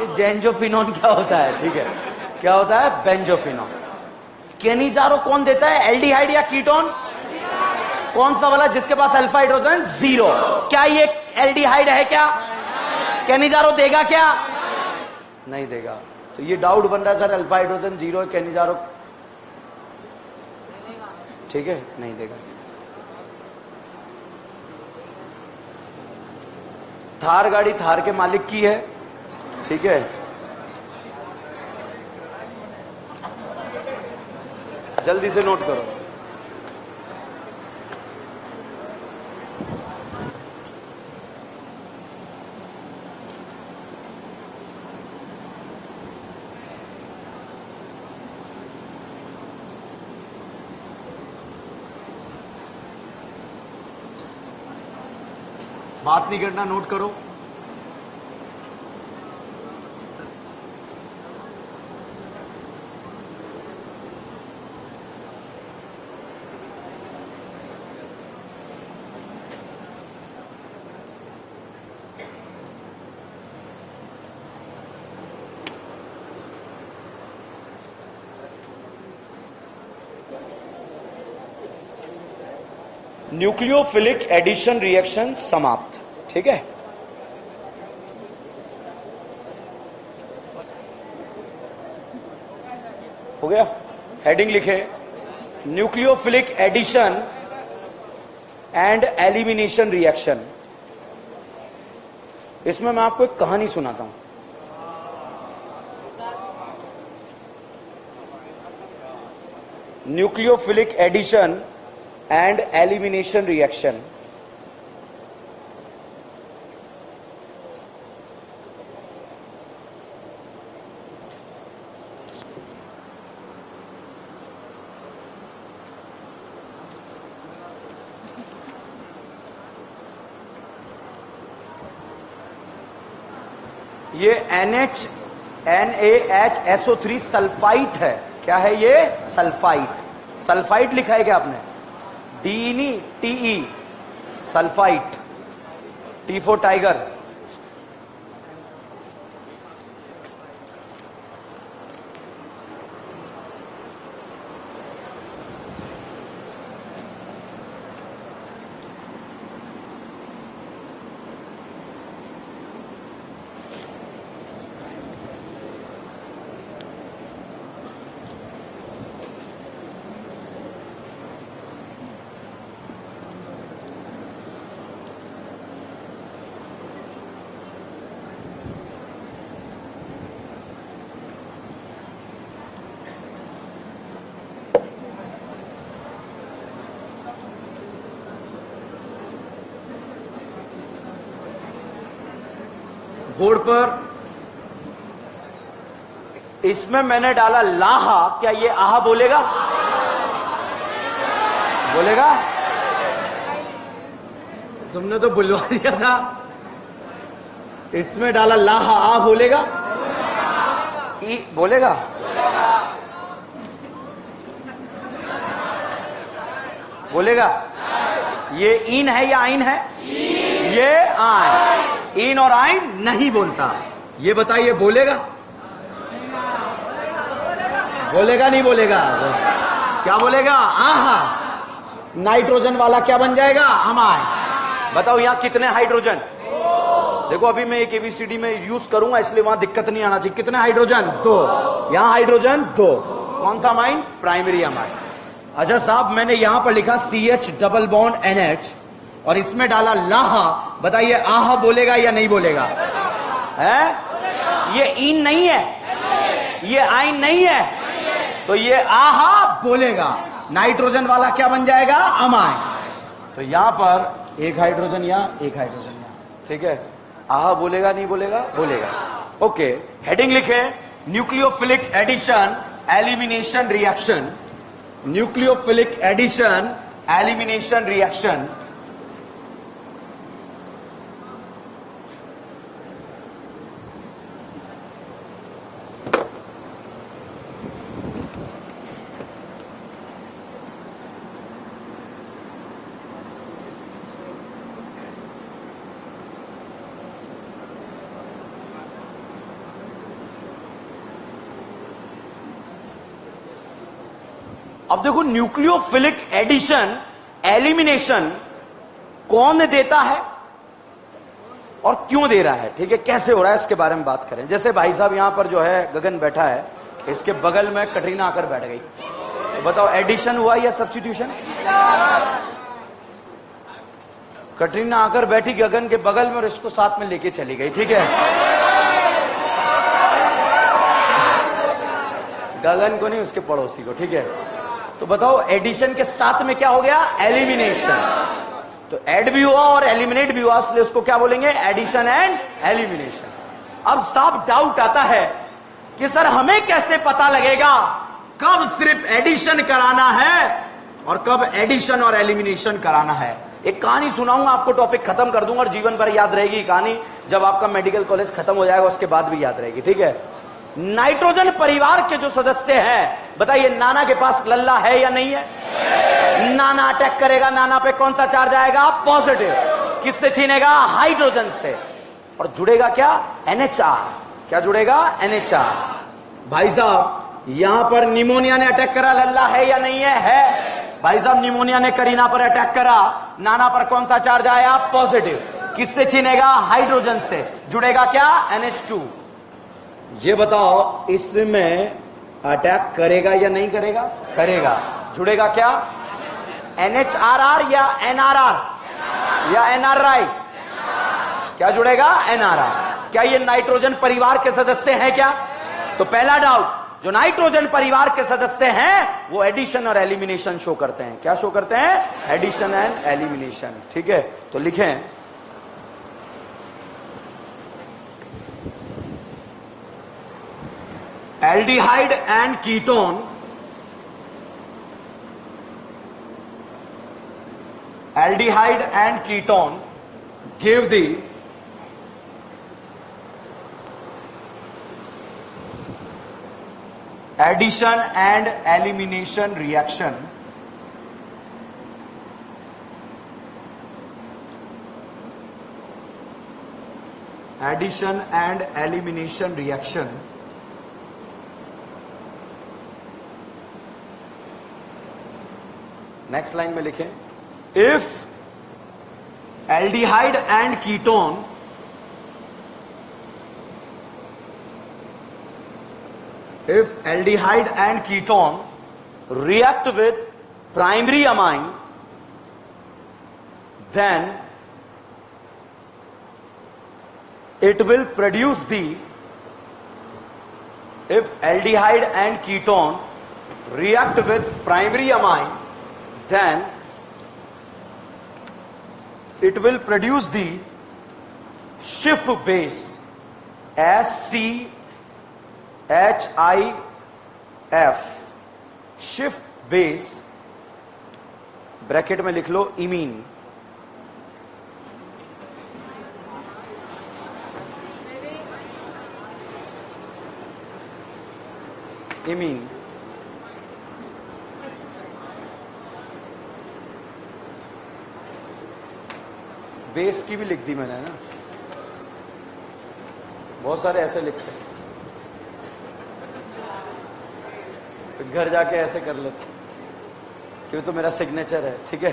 ये जेंजोफिनॉन क्या होता है? ठीक है, क्या होता है? बेंजोफिनॉन। केनिजारो कौन देता है, एल्डिहाइड या कीटोन? कौन सा वाला जिसके पास अल्फा हाइड्रोजन 0? क्या ये एल्डिहाइड है क्या? केनिजारो देगा क्या? नहीं देगा। तो ये डाउट बन रहा है सर, अल्फा हाइड्रोजन 0 है, केनिजारो ठीक है नहीं देगा। थार गाड़ी थार के मालिक की है, ठीक है, जल्दी से नोट करो। बात नहीं करना, नोट करो। न्यूक्लियोफिलिक एडिशन रिएक्शन समाप्त। ठीक है, हो गया। हेडिंग लिखे, nucleophilic addition and elimination reaction. इसमें मैं आपको एक कहानी सुनाता हूं। Nucleophilic addition and elimination reaction. ये NaHSO3 सल्फाइट है। क्या है ये? सल्फाइट। सल्फाइट लिखा है क्या आपने? डी नहीं, TE, sulphite. T for tiger. Board पर इसमें मैंने डाला लाहा। क्या ये आहा बोलेगा? बोलेगा? तुमने तो बुलवा दिया था। इसमें डाला लाहा, आ बोलेगा? ई बोलेगा? बोलेगा? ये इन है या आइन है? ये आइन। इन और आइन नहीं बोलता। ये बताइए बोलेगा? बोलेगा नहीं बोलेगा? क्या बोलेगा? आहा। नाइट्रोजन वाला क्या बन जाएगा? अमाइन। बताओ यहां कितने हाइड्रोजन? देखो अभी मैं एक ABCD में यूज करूंगा इसलिए वहां दिक्कत नहीं आना चाहिए। कितने हाइड्रोजन? 2। यहां हाइड्रोजन 2। कौन सा अमाइन? Primary amine. अच्छा साहब, मैंने यहां पर लिखा CH डबल बॉन्ड NH और इसमें डाला लाहा। बताइए आहा बोलेगा या नहीं बोलेगा? है? ये इन नहीं है, ये आइन नहीं है, तो ये आहा बोलेगा। नाइट्रोजन वाला क्या बन जाएगा? अमाइन। तो यहां पर एक हाइड्रोजन यहां, एक हाइड्रोजन यहां। ठीक है, आहा बोलेगा नहीं बोलेगा? बोलेगा। ओके, हेडिंग लिखे, nucleophilic addition elimination reaction. Nucleophilic addition elimination reaction. अब देखो न्यूक्लियोफिलिक एडिशन एलिमिनेशन कौन देता है और क्यों दे रहा है, ठीक है, कैसे हो रहा है इसके बारे में बात करें। जैसे भाई साहब यहां पर जो है गगन बैठा है, इसके बगल में कटरीना आकर बैठ गई, तो बताओ एडिशन हुआ या सब्स्टिट्यूशन? कटरीना आकर बैठी गगन के बगल में और इसको साथ में लेके चली गई, ठीक है। गगन को नहीं, उसके पड़ोसी को, ठीक है। तो बताओ एडिशन के साथ में क्या हो गया? एलिमिनेशन। तो ऐड भी हुआ और एलिमिनेट भी हुआ, इसलिए उसको क्या बोलेंगे? Addition and elimination. अब साफ डाउट आता है कि सर हमें कैसे पता लगेगा कब सिर्फ एडिशन कराना है और कब एडिशन और एलिमिनेशन कराना है। एक कहानी सुनाऊंगा आपको, टॉपिक खत्म कर दूंगा और जीवन भर याद रहेगी कहानी। जब आपका मेडिकल कॉलेज खत्म हो जाएगा उसके बाद भी याद रहेगी, ठीक है। नाइट्रोजन परिवार के जो सदस्य हैं, बताइए नाना के पास लल्ला है या नहीं है? नाना अटैक करेगा, नाना पे कौन सा चार्ज आएगा? पॉजिटिव। किससे छीनेगा? हाइड्रोजन से। और जुड़ेगा क्या? NHR। क्या जुड़ेगा? NHR। भाई साहब यहां पर निमोनिया ने अटैक करा, लल्ला है या नहीं है? है। भाई साहब निमोनिया ने करीना पर अटैक करा, नाना पर कौन सा चार्ज आया? पॉजिटिव। किससे छीनेगा? हाइड्रोजन से। जुड़ेगा क्या? NH2। ये बताओ इसमें अटैक करेगा या नहीं करेगा? करेगा। जुड़ेगा क्या? NHRR या NRR या NRI? क्या जुड़ेगा? NRR। क्या ये नाइट्रोजन परिवार के सदस्य हैं क्या? तो पहला डाउट, जो नाइट्रोजन परिवार के सदस्य हैं वो एडिशन और एलिमिनेशन शो करते हैं। क्या शो करते हैं? एडिशन एंड एलिमिनेशन, ठीक है। तो लिखें aldehyde and ketone, aldehyde and ketone give the addition and elimination reaction. Addition and elimination reaction next line में लिखें, if aldehyde and ketone react with primary amine, then it will produce the, if aldehyde and ketone react with primary amine, then it will produce the Schiff base, SCHIF, Schiff base, bracket में लिख लो imine. Imine base की भी लिख दी मैंने ना, बहुत सारे ऐसे लिखते हैं, फिर घर जाके ऐसे कर लेते क्यों, तो मेरा सिग्नेचर है, ठीक है।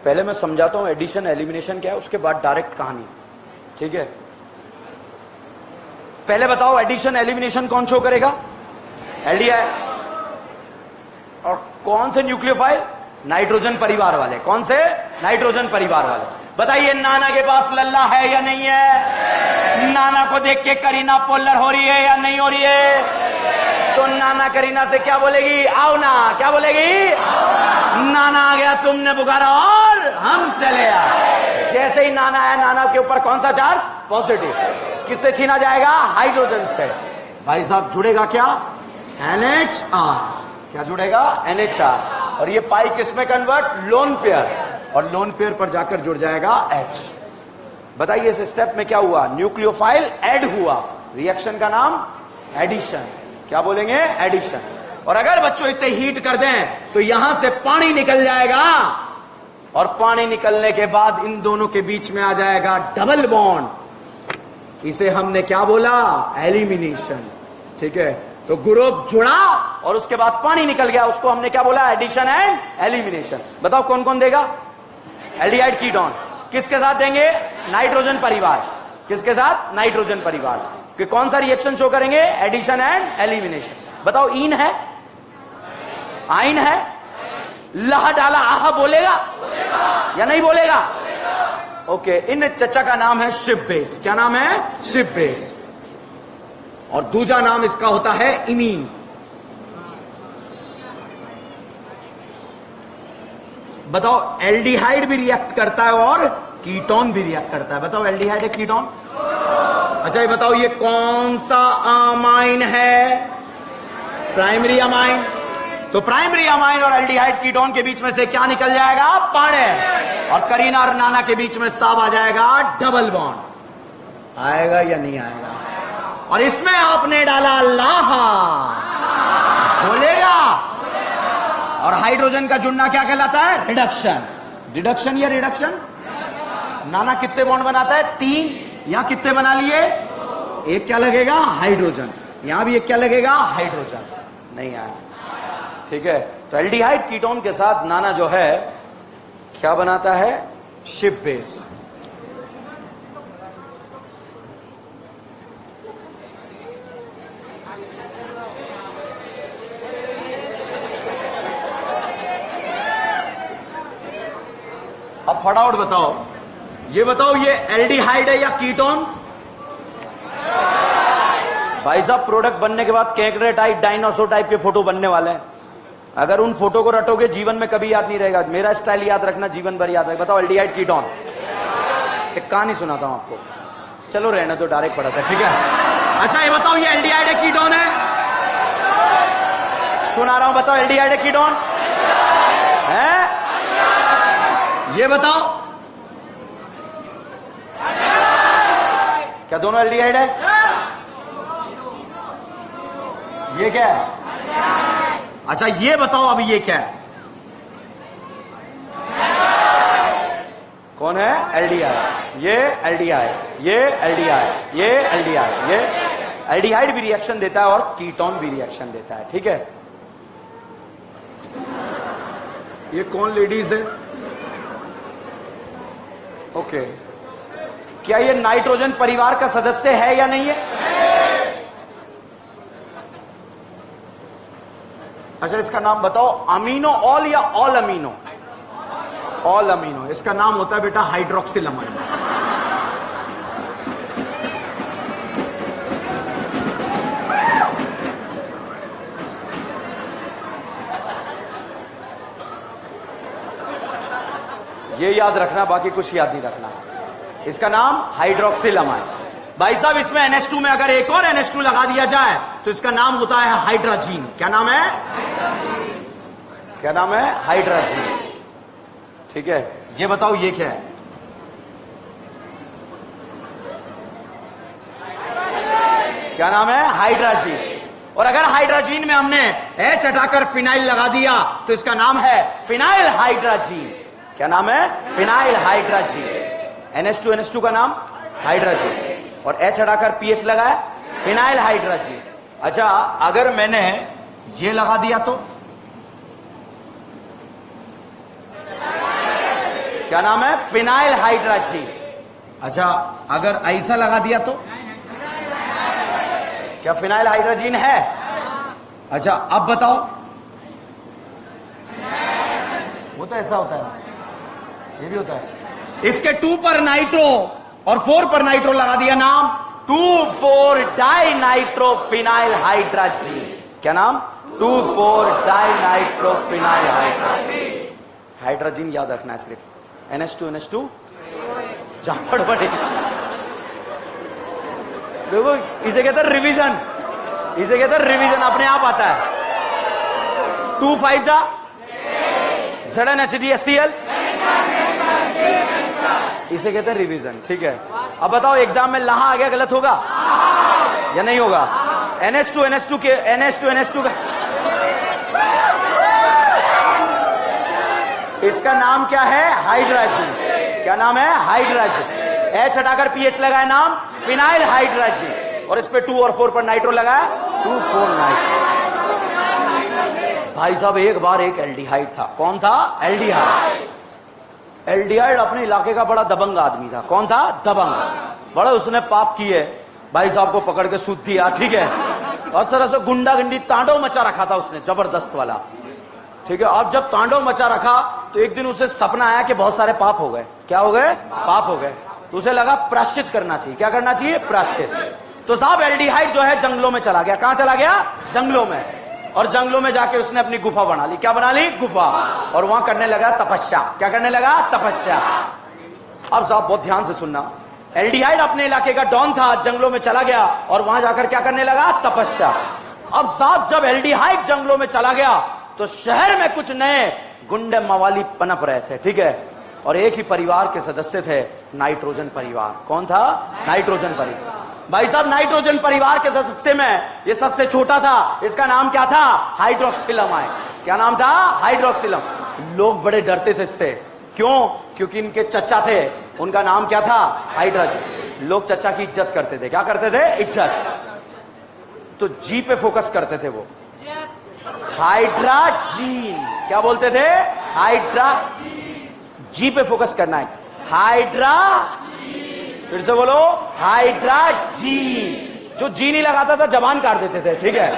पहले मैं समझाता हूं एडिशन एलिमिनेशन क्या है, उसके बाद डायरेक्ट कहानी, ठीक है। पहले बताओ एडिशन एलिमिनेशन कौन शो करेगा? एल्डिहाइड। और कौन से न्यूक्लियोफाइल? नाइट्रोजन परिवार वाले। कौन से? नाइट्रोजन परिवार वाले। बताइए नाना के पास लल्ला है या नहीं है? नाना को देख के करीना पोलर हो रही है या नहीं हो रही है? तो नाना करीना से क्या बोलेगी? आओ ना। क्या बोलेगी? नाना आ गया, तुमने पुकारा और हम चले आए। जैसे ही नाना आया, नाना के ऊपर कौन सा चार्ज? पॉजिटिव। किससे छीना जाएगा? हाइड्रोजन से। भाई साहब जुड़ेगा क्या? NHR। क्या जुड़ेगा? NHR। और ये पाई किस में कन्वर्ट? Lone pair. और लोन पेयर पर जाकर जुड़ जाएगा H। बताइए इस स्टेप में क्या हुआ? न्यूक्लियोफाइल ऐड हुआ, रिएक्शन का नाम एडिशन। क्या बोलेंगे? एडिशन। और अगर बच्चों इसे हीट कर दें तो यहां से पानी निकल जाएगा, और पानी निकलने के बाद इन दोनों के बीच में आ जाएगा डबल बॉन्ड। इसे हमने क्या बोला? एलिमिनेशन। ठीक है, तो ग्रुप जुड़ा और उसके बाद पानी निकल गया, उसको हमने क्या बोला? Addition and elimination. बताओ कौन कौन देगा? Aldehyde ketone. किसके साथ देंगे? नाइट्रोजन परिवार। किसके साथ? नाइट्रोजन परिवार। कि कौन सा रिएक्शन शो करेंगे? Addition and elimination. बताओ ईन है, आइन है, लह डाला आह बोलेगा या नहीं बोलेगा? ओके, इन चचा का नाम है शिप बेस। क्या नाम है? Ship base. और दूसरा नाम इसका होता है इमीन। बताओ एल्डिहाइड भी रिएक्ट करता है और कीटोन भी रिएक्ट करता है। बताओ एल्डिहाइड है, कीटोन? अच्छा ये बताओ ये कौन सा अमाइन है? Primary amine. तो प्राइमरी अमाइन और एल्डिहाइड कीटोन के बीच में से क्या निकल जाएगा? पानी। और करीना और नाना के बीच में साब आ जाएगा डबल बॉन्ड। आएगा या नहीं आएगा? और इसमें आपने डाला लाहा, बोलेगा? और हाइड्रोजन का जुड़ना क्या कहलाता है? रिडक्शन। रिडक्शन या रिडक्शन? नाना कितने बॉन्ड बनाता है? 3। यहां कितने बना लिए? एक क्या लगेगा? हाइड्रोजन। यहां भी एक क्या लगेगा? हाइड्रोजन। नहीं आया, ठीक है। तो एल्डिहाइड कीटोन के साथ नाना जो है क्या बनाता है? Ship base. अब फटाफट बताओ, ये बताओ ये एल्डिहाइड है या कीटोन? भाई साहब प्रोडक्ट बनने के बाद केकड़े टाइप, डायनासोर टाइप के फोटो बनने वाले हैं। अगर उन फोटो को रटोगे जीवन में कभी याद नहीं रहेगा। मेरा स्टाइल याद रखना, जीवन भर याद रहेगा। बताओ एल्डिहाइड कीटोन। एक कहानी सुनाता हूं आपको, चलो रहने तो डायरेक्ट पढ़ाते हैं, ठीक है। अच्छा ये बताओ ये एल्डिहाइड है कीटोन है? सुना रहा हूं, बताओ एल्डिहाइड है कीटोन है? ये बताओ क्या दोनों एल्डिहाइड है? ये क्या है? अच्छा ये बताओ अभी ये क्या है? कौन है? एल्डिहाइड। ये एल्डिहाइड, ये एल्डिहाइड, ये एल्डिहाइड। ये एल्डिहाइड भी रिएक्शन देता है और कीटोन भी रिएक्शन देता है, ठीक है। ये कौन लेडीज है? ओके, क्या ये नाइट्रोजन परिवार का सदस्य है या नहीं है? अच्छा इसका नाम बताओ, अमीनो ऑल या ऑल अमीनो? All amino. इसका नाम होता है बेटा हाइड्रोक्सिल अमाइन। ये याद रखना, बाकी कुछ याद नहीं रखना। इसका नाम हाइड्रोक्सिल अमाइन। भाई साहब इसमें NH2 में अगर एक और NH2 लगा दिया जाए तो इसका नाम होता है हाइड्राजीन। क्या नाम है? क्या नाम है? हाइड्राजीन, ठीक है। ये बताओ ये क्या है? क्या नाम है? हाइड्राजीन। और अगर हाइड्राजीन में हमने H हटाकर फिनाइल लगा दिया तो इसका नाम है फिनाइल हाइड्राजीन। क्या नाम है? Phenyl hydrazine. NH2 का नाम हाइड्राजीन और H हटाकर PH लगाया, फिनाइल हाइड्राजीन। अच्छा अगर मैंने ये लगा दिया तो क्या नाम है? Phenyl hydrazine. अच्छा अगर ऐसा लगा दिया तो क्या फिनाइल हाइड्राजीन है? अच्छा अब बताओ, वो तो ऐसा होता है, ये भी होता है। इसके 2 पर नाइट्रो और 4 पर नाइट्रो लगा दिया, नाम 2,4 डाई नाइट्रो फिनाइल हाइड्राजीन। क्या नाम? 2,4 dinitrophenyl hydrazine. Hydrazine याद रखना है सिर्फ। NH2 जापड़ पड़े। देखो इसे कहते हैं रिवीजन, इसे कहते हैं रिवीजन, अपने आप आता है। 2 5 जा ZnHDHCl, इसे कहते हैं रिवीजन, ठीक है। अब बताओ एग्जाम में लहा आ गया, गलत होगा या नहीं होगा? NH2 का इसका नाम क्या है? हाइड्राजीन। क्या नाम है? हाइड्राजीन। H हटाकर PH लगाया, नाम फिनाइल हाइड्राजीन। और इस पे 2 और 4 पर नाइट्रो लगाया, 249। भाई साहब एक बार एक एल्डिहाइड था। कौन था? एल्डिहाइड। एल्डिहाइड अपने इलाके का बड़ा दबंग आदमी था। कौन था? दबंग। बड़ा उसने पाप किए, भाई साहब को पकड़ के सूद दिया, ठीक है, और तरह से गुंडागर्दी तांडव मचा रखा था उसने, जबरदस्त वाला, ठीक है। अब जब तांडव मचा रखा तो एक दिन उसे सपना आया कि बहुत सारे पाप हो गए। क्या हो गए? पाप हो गए। तो उसे लगा प्रायश्चित करना चाहिए। क्या करना चाहिए? प्रायश्चित। तो साहब एल्डिहाइड जो है जंगलों में चला गया। कहां चला गया? जंगलों में। और जंगलों में जाके उसने अपनी गुफा बना ली। क्या बना ली? गुफा। और वहां करने लगा तपस्या। क्या करने लगा? तपस्या। अब साहब बहुत ध्यान से सुनना, एल्डिहाइड अपने इलाके का डॉन था, जंगलों में चला गया और वहां जाकर क्या करने लगा? तपस्या। अब साहब जब एल्डिहाइड जंगलों में चला गया तो शहर में कुछ नए गुंडे मवाली पनप रहे थे, ठीक है, और एक ही परिवार के सदस्य थे, नाइट्रोजन परिवार। कौन था? नाइट्रोजन परिवार। भाई साहब नाइट्रोजन परिवार के सदस्य में ये सबसे छोटा था। इसका नाम क्या था? हाइड्रोक्सिलामाइन। क्या नाम था? हाइड्रोक्सिलामाइन। लोग बड़े डरते थे इससे। क्यों? क्योंकि इनके चचा थे, उनका नाम क्या था? हाइड्रोजन। लोग चचा की इज्जत करते थे। क्या करते थे? इज्जत। तो जी पे फोकस करते थे वो, हाइड्राजीन। क्या बोलते थे? हाइड्रा। जी पे फोकस करना है। हाइड्रा, फिर से बोलो, हाइड्राजीन। जो जी नहीं लगाता था जबान काट देते थे, ठीक है।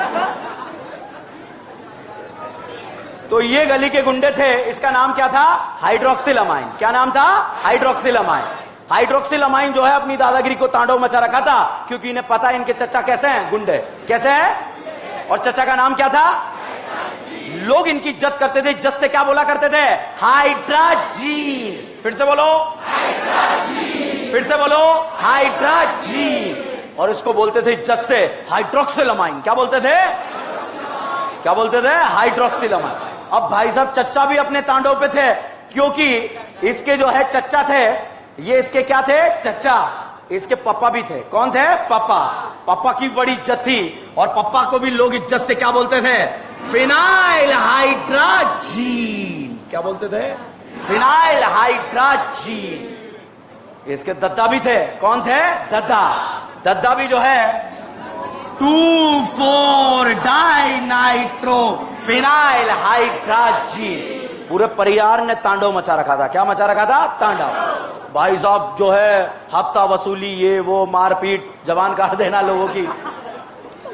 तो ये गली के गुंडे थे, इसका नाम क्या था? हाइड्रोक्सिलामाइन। क्या नाम था? हाइड्रोक्सिलामाइन। हाइड्रोक्सिलामाइन जो है अपनी दादागिरी को तांडव मचा रखा था, क्योंकि इन्हें पता है इनके चचा कैसे हैं, गुंडे कैसे हैं, और चचा का नाम क्या था? लोग इनकी इज्जत करते थे। इज्जत से क्या बोला करते थे? हाइड्राजीन। फिर से बोलो, हाइड्राजीन। फिर से बोलो, हाइड्राजीन। और इसको बोलते थे इज्जत से हाइड्रोक्सिलामाइन। क्या बोलते थे? क्या बोलते थे? हाइड्रोक्सिलामाइन। अब भाई साहब चच्चा भी अपने तांडव पे थे, क्योंकि इसके जो है चच्चा थे, ये इसके क्या थे? चच्चा। इसके पापा भी थे। कौन थे? पापा। पापा की बड़ी इज्जत थी, और पापा को भी लोग इज्जत से क्या बोलते थे? Phenyl hydrazine. क्या बोलते थे? Phenyl hydrazine. इसके दद्दा भी थे। कौन थे? दद्दा। दद्दा भी जो है 2,4 डाइनाइट्रो फिनाइल हाइड्राजीन। पूरे परिवार ने तांडव मचा रखा था। क्या मचा रखा था? तांडव। भाई साहब जो है हफ्ता वसूली, ये वो, मारपीट, जबान काट देना लोगों की।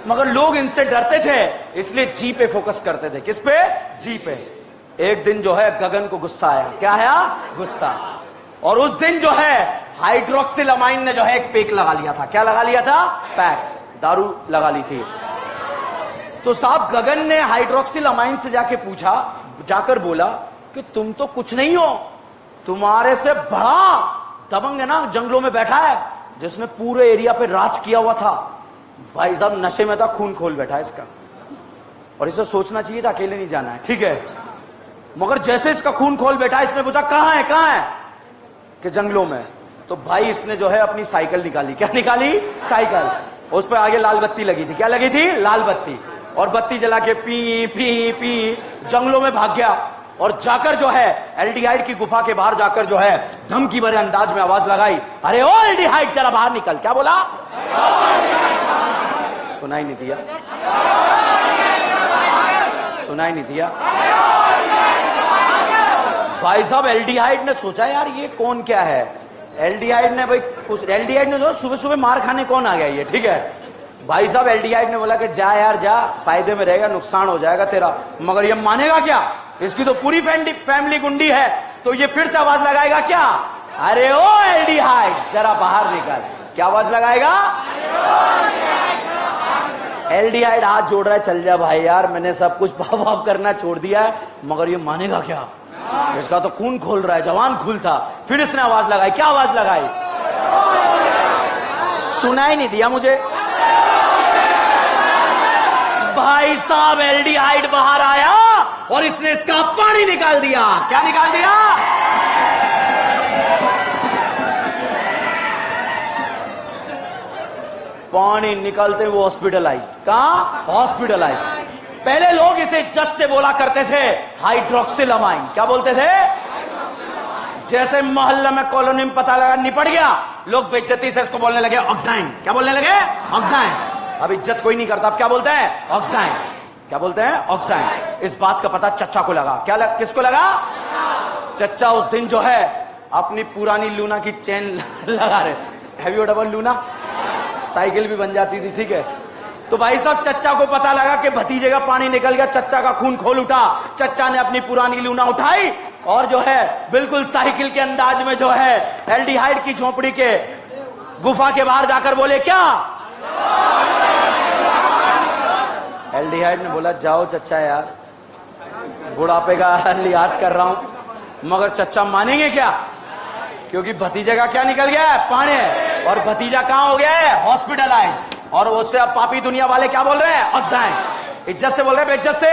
मगर लोग इनसे डरते थे, इसलिए जी पे फोकस करते थे। किस पे? जी पे। एक दिन जो है गगन को गुस्सा आया। क्या आया? गुस्सा। और उस दिन जो है हाइड्रोक्सिलामाइन ने जो है एक पैक लगा लिया था। क्या लगा लिया था? पैक, दारू लगा ली थी। तो साहब गगन ने हाइड्रोक्सिलामाइन से जाके पूछा, जाकर बोला कि तुम तो कुछ नहीं हो, तुम्हारे से बड़ा दबंग है ना जंगलों में बैठा है, जिसने पूरे एरिया पे राज किया हुआ था। भाई साहब नशे में था, खून खोल बैठा है इसका, और इसे सोचना चाहिए था अकेले नहीं जाना है, ठीक है। मगर जैसे इसका खून खोल बैठा, इसने पूछा कहां है, कहां है, कि जंगलों में। तो भाई इसने जो है अपनी साइकिल निकाली। क्या निकाली? साइकिल। उस पर आगे लाल बत्ती लगी थी। क्या लगी थी? लाल बत्ती। और बत्ती जला के पी पी पी जंगलों में भाग गया, और जाकर जो है एल्डिहाइड की गुफा के बाहर जाकर जो है धमकी भरे अंदाज में आवाज लगाई, अरे ओ एल्डिहाइड जरा बाहर निकल। क्या बोला? सुनाई नहीं दिया, सुनाई नहीं दिया। भाई साहब एल्डिहाइड ने सोचा यार ये कौन क्या है। एल्डिहाइड ने भाई उस एल्डिहाइड ने जो सुबह सुबह मार खाने कौन आ गया ये, ठीक है। भाई साहब एल्डिहाइड ने बोला कि जा यार जा, फायदे में रहेगा, नुकसान हो जाएगा तेरा। मगर ये मानेगा क्या? इसकी तो पूरी फैमिली गुंडी है। तो ये फिर से आवाज लगाएगा क्या? अरे ओ एल्डिहाइड जरा बाहर निकल। क्या आवाज लगाएगा? एल्डिहाइड हाथ जोड़ रहा है, चल जा भाई यार, मैंने सब कुछ पाप वाप करना छोड़ दिया है। मगर ये मानेगा क्या? इसका तो खून खोल रहा है, जवान खून था। फिर इसने आवाज लगाई। क्या आवाज लगाई? सुनाई नहीं दिया मुझे। भाई साहब एल्डिहाइड बाहर आया और इसने इसका पानी निकाल दिया। क्या निकाल दिया? पानी निकालते वो हॉस्पिटलाइज्ड। कहां? हॉस्पिटलाइज्ड। पहले लोग इसे इज्जत से बोला करते थे हाइड्रोक्सिलामाइन। क्या बोलते थे? जैसे मोहल्ले में कॉलोनी में पता लगा निपट गया, लोग बेइज्जती से इसको बोलने लगे ऑक्साइन। क्या बोलने लगे? ऑक्साइन। अब इज्जत कोई नहीं करता, अब क्या बोलते हैं? ऑक्साइन। क्या बोलते हैं? ऑक्साइन। इस बात का पता चच्चा को लगा। क्या किसको लगा? चच्चा उस दिन जो है अपनी पुरानी लूना की चेन लगा रहे। Have U double Luna? Cycle भी बन जाती थी, ठीक है। तो भाई साहब चच्चा को पता लगा कि भतीजे का पानी निकल गया, चच्चा का खून खोल उठा। चच्चा ने अपनी पुरानी लूना उठाई और जो है बिल्कुल साइकिल के अंदाज में जो है एल्डिहाइड की झोपड़ी के गुफा के बाहर जाकर बोले, क्या? एल्डिहाइड ने बोला, जाओ चच्चा यार, बुढ़ापे का लिहाज कर रहा हूं। मगर चच्चा मानेंगे क्या? क्योंकि भतीजे का क्या निकल गया है? पानी। और भतीजा कहां हो गया है? हॉस्पिटलाइज। और उससे अब पापी दुनिया वाले क्या बोल रहे हैं? ऑक्साइन। इज्जत से बोल रहे हैं, बेइज्जत से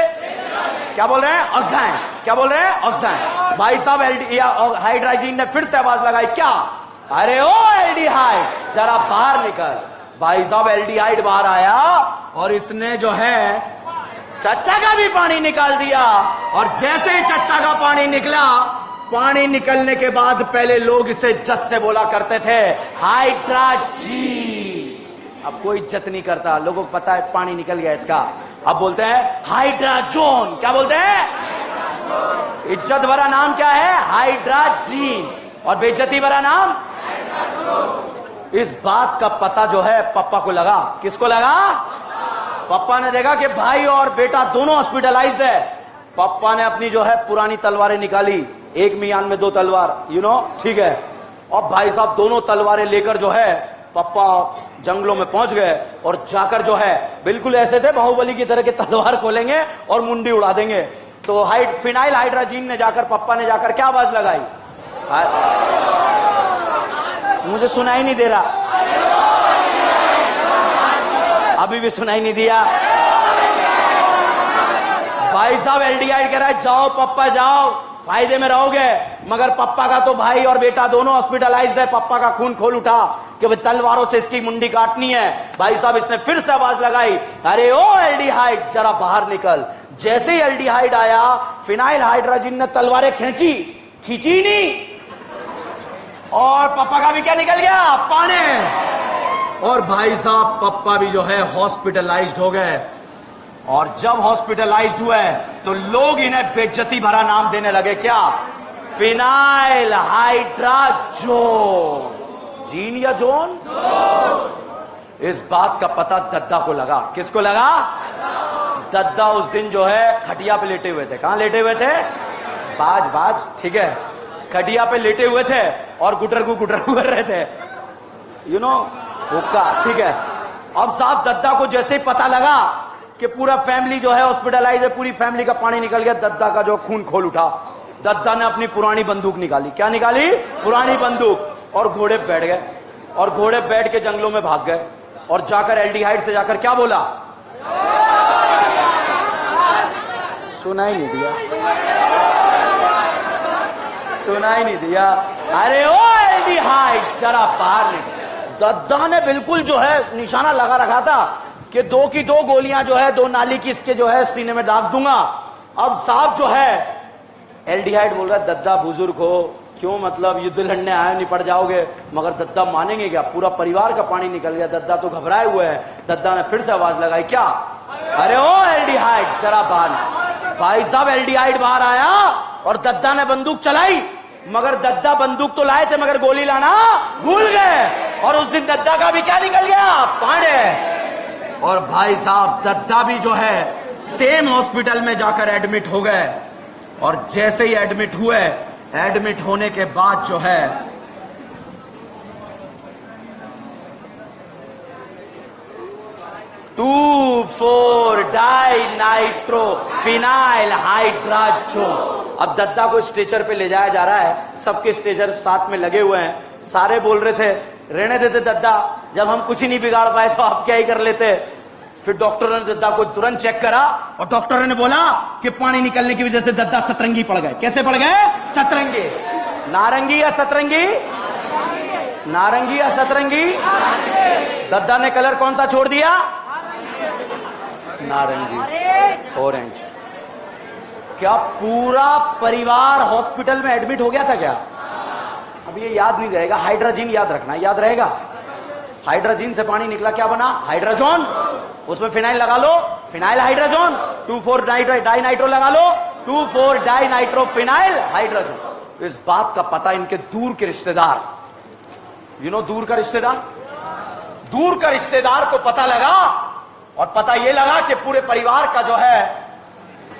क्या बोल रहे हैं? ऑक्साइन। क्या बोल रहे हैं? ऑक्साइन। भाई साहब हाइड्राजीन ने फिर से आवाज लगाई, क्या? अरे ओ एल्डिहाइड जरा बाहर निकल। भाई साहब एल्डिहाइड बाहर आया और इसने जो है चच्चा का भी पानी निकाल दिया। और जैसे ही चच्चा का पानी निकला, पानी निकलने के बाद पहले लोग इसे जस से बोला करते थे हाइड्राजीन। अब कोई इज्जत नहीं करता, लोगों को पता है पानी निकल गया इसका, अब बोलते हैं हाइड्राजोन। क्या बोलते हैं? इज्जत भरा नाम क्या है? हाइड्राजीन। और बेइज्जती भरा नाम? इस बात का पता जो है पापा को लगा। किसको लगा? पापा ने देखा कि भाई और बेटा दोनों हॉस्पिटलाइज्ड है। पापा ने अपनी जो है पुरानी तलवारें निकाली, एक मियान में दो तलवार, ठीक है। और भाई साहब दोनों तलवारें लेकर जो है पापा जंगलों में पहुंच गए और जाकर जो है बिल्कुल ऐसे थे बाहुबली की तरह के तलवार खोलेंगे और मुंडी उड़ा देंगे। तो फिनाइल हाइड्राजीन ने जाकर, पापा ने जाकर क्या आवाज लगाई? मुझे सुनाई नहीं दे रहा, अभी भी सुनाई नहीं दिया। भाई साहब एल्डिहाइड कह रहा है, जाओ पप्पा जाओ, फायदे में रहोगे। मगर पप्पा का तो भाई और बेटा दोनों हॉस्पिटलाइज्ड है। पप्पा का खून खोल उठा कि तलवारों से इसकी मुंडी काटनी है। भाई साहब इसने फिर से आवाज लगाई, अरे ओ एल्डिहाइड जरा बाहर निकल। जैसे ही एल्डिहाइड आया, फिनाइल हाइड्राजीन ने तलवारें खींची नहीं, और पप्पा का भी क्या निकल गया? पानी। और भाई साहब पप्पा भी जो है हॉस्पिटलाइज्ड हो गए। और जब हॉस्पिटलाइज्ड हुए तो लोग इन्हें बेइज्जती भरा नाम देने लगे। क्या? Phenyl hydrazone. जीन या जोन? इस बात का पता दद्दा को लगा। किसको लगा? दद्दा उस दिन जो है खटिया पे लेटे हुए थे। कहां लेटे हुए थे? बाज, ठीक है, खटिया पे लेटे हुए थे और गुटरगु कर रहे थे, हुक्का, ठीक है। अब साहब दद्दा को जैसे ही पता लगा कि पूरा फैमिली जो है हॉस्पिटलाइज है, पूरी फैमिली का पानी निकल गया, दद्दा का जो खून खोल उठा। दद्दा ने अपनी पुरानी बंदूक निकाली। क्या निकाली? पुरानी बंदूक। और घोड़े बैठ गए, और घोड़े बैठ के जंगलों में भाग गए और जाकर एल्डिहाइड से जाकर क्या बोला? सुनाई नहीं दिया, सुनाई नहीं दिया। अरे ओ एल्डिहाइड जरा बाहर निकल। दद्दा ने बिल्कुल जो है निशाना लगा रखा था कि दो की दो गोलियां जो है, दो नाली की इसके जो है सीने में दाग दूंगा। अब साहब जो है एल्डिहाइड बोल रहा है, दद्दा बुजुर्ग हो, क्यों मतलब युद्ध लड़ने आए, निपट जाओगे। मगर दद्दा मानेंगे क्या? पूरा परिवार का पानी निकल गया, दद्दा तो घबराए हुए हैं। दद्दा ने फिर से आवाज लगाई, क्या? अरे ओ एल्डिहाइड जरा बाहर। भाई साहब एल्डिहाइड बाहर आया और दद्दा ने बंदूक चलाई। मगर दद्दा बंदूक तो लाए थे मगर गोली लाना भूल गए। और उस दिन दद्दा का भी क्या निकल गया? पानी। और भाई साहब दद्दा भी जो है सेम हॉस्पिटल में जाकर एडमिट हो गए। और जैसे ही एडमिट हुए, एडमिट होने के बाद जो है 2,4 डाई नाइट्रो फिनाइल हाइड्राजोन। अब दद्दा को स्ट्रेचर पे ले जाया जा रहा है, सबके स्ट्रेचर साथ में लगे हुए हैं। सारे बोल रहे थे रहने देते दद्दा, जब हम कुछ ही नहीं बिगाड़ पाए तो आप क्या ही कर लेते। फिर डॉक्टरों ने दद्दा को तुरंत चेक करा और डॉक्टरों ने बोला कि पानी निकलने की वजह से दद्दा सतरंगी पड़ गए। कैसे पड़ गए? सतरंगी। नारंगी या सतरंगी? नारंगी या सतरंगी? दद्दा ने कलर कौन सा छोड़ दिया? नारंगी, ऑरेंज। क्या पूरा परिवार हॉस्पिटल में एडमिट हो गया था क्या? अब ये याद नहीं रहेगा, हाइड्राजीन याद रखना, याद रहेगा। हाइड्राजीन से पानी निकला, क्या बना? हाइड्राजोन। उसमें फिनाइल लगा लो, फिनाइल हाइड्रोजन, 2,4 डाई नाइट्रो लगा लो, 2,4 डाई नाइट्रो फिनाइल हाइड्रोजन। इस बात का पता इनके दूर के रिश्तेदार, दूर का रिश्तेदार, दूर का रिश्तेदार को पता लगा, और पता यह लगा कि पूरे परिवार का जो है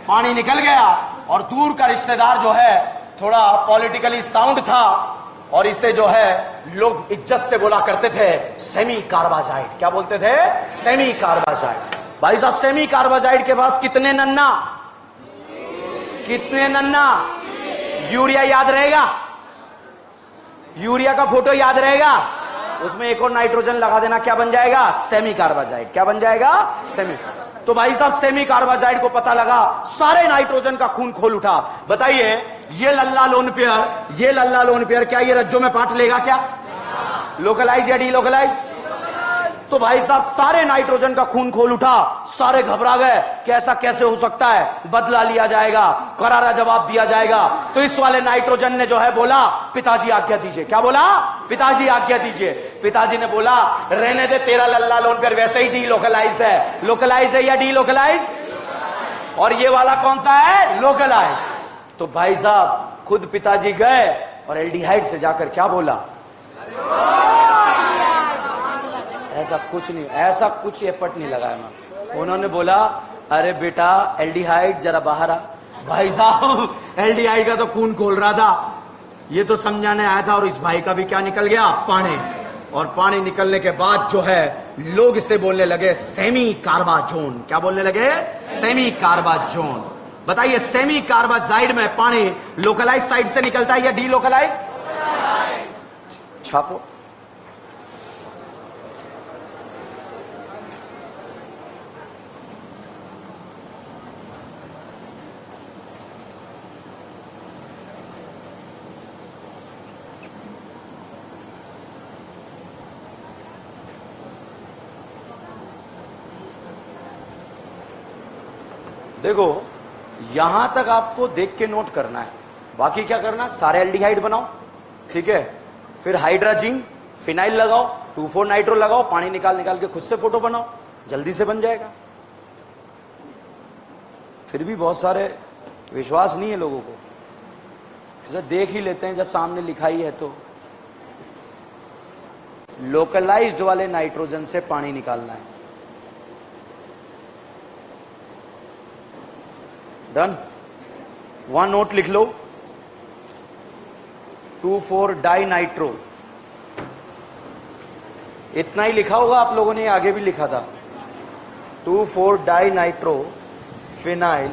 पानी निकल गया, और दूर का रिश्तेदार जो है थोड़ा पॉलिटिकली साउंड था, और इसे जो है लोग इज्जत से बोला करते थे सेमी कार्बाजाइड। क्या बोलते थे? Semi carbazide. भाई साहब, सेमी कार्बाजाइड के पास कितने नन्ना, कितने नन्ना? यूरिया याद रहेगा? यूरिया का फोटो याद रहेगा? उसमें एक और नाइट्रोजन लगा देना, क्या बन जाएगा? Semi carbazide. क्या बन जाएगा? सेमी। तो भाई साहब, सेमी कार्बाजाइड को पता लगा, सारे नाइट्रोजन का खून खोल उठा। बताइए, ये लल्ला लोन पेयर क्या ये रज्जों में पार्ट लेगा? क्या लोकलाइज या डीलोकलाइज? तो भाई साहब, सारे नाइट्रोजन का खून खोल उठा, सारे घबरा गए कि ऐसा कैसे हो सकता है, बदला लिया जाएगा, करारा जवाब दिया जाएगा। तो इस वाले नाइट्रोजन ने जो है बोला, पिताजी आज्ञा दीजिए। क्या बोला? पिताजी आज्ञा दीजिए। पिताजी ने बोला, रहने दे, तेरा लल्ला लोन पेयर वैसे ही डीलोकलाइज्ड है। लोकलाइज्ड है या डीलोकलाइज्ड? और ये वाला कौन सा है? लोकलाइज्ड। तो भाई साहब, खुद पिताजी गए और एल्डिहाइड से जाकर क्या बोला? ऐसा कुछ नहीं, ऐसा कुछ एफर्ट नहीं लगाया मैं। उन्होंने बोला, अरे बेटा एल्डिहाइड जरा बाहर आ। भाई साहब, एल्डिहाइड का तो खून खोल रहा था, ये तो समझाने आया था, और इस भाई का भी क्या निकल गया? पानी। और पानी निकलने के बाद जो है लोग इसे बोलने लगे सेमी कार्बाजोन। क्या बोलने लगे? सेमी कार्बाजोन। बताइए, सेमी कार्बाजाइड में पानी लोकलाइज साइड से निकलता है या डीलोकलाइज? छापो। देखो, यहां तक आपको देख के नोट करना है, बाकी क्या करना है, सारे एल्डिहाइड बनाओ, ठीक है, फिर हाइड्रोजीन फिनाइल लगाओ, 2,4 नाइट्रो लगाओ, पानी निकाल के खुद से फोटो बनाओ, जल्दी से बन जाएगा। फिर भी बहुत सारे विश्वास नहीं है लोगों को, तो देख ही लेते हैं जब सामने लिखा ही है। तो लोकलाइज्ड वाले नाइट्रोजन से पानी निकालना है। डन। वन नोट लिख लो, 2,4 डाई नाइट्रो। इतना ही लिखा होगा आप लोगों ने, आगे भी लिखा था, 2,4 dinitrophenyl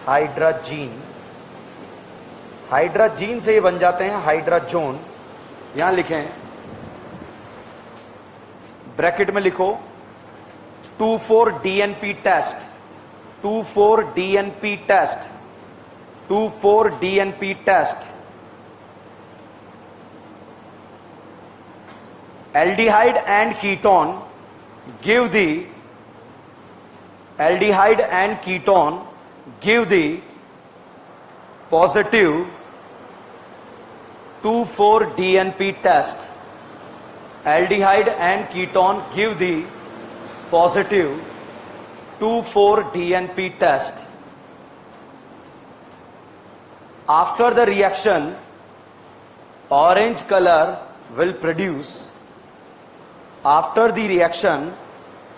hydrazine. Hydrazine से ये बन जाते हैं हाइड्रोजोन। यहां लिखें, ब्रैकेट में लिखो 2,4 DNP test, 2,4 DNP test, 2,4 DNP test. Aldehyde and ketone give the aldehyde and ketone give the positive 2,4 DNP test. Aldehyde and ketone give the positive 2,4 DNP test. After the reaction, orange color will produce. After the reaction,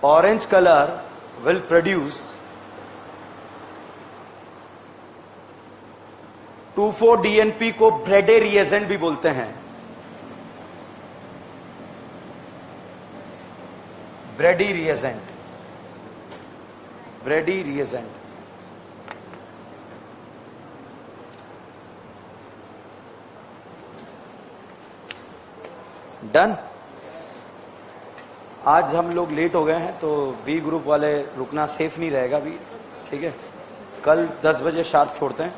orange color will produce 2,4 DNP को ब्रेडे reagent भी बोलते हैं। ब्रेडी reagent, ब्रेडी reagent. Done. आज हम लोग late हो गए हैं, तो बी ग्रुप वाले रुकना सेफ नहीं रहेगा अभी, ठीक है। कल 10 बजे शार्प छोड़ते हैं।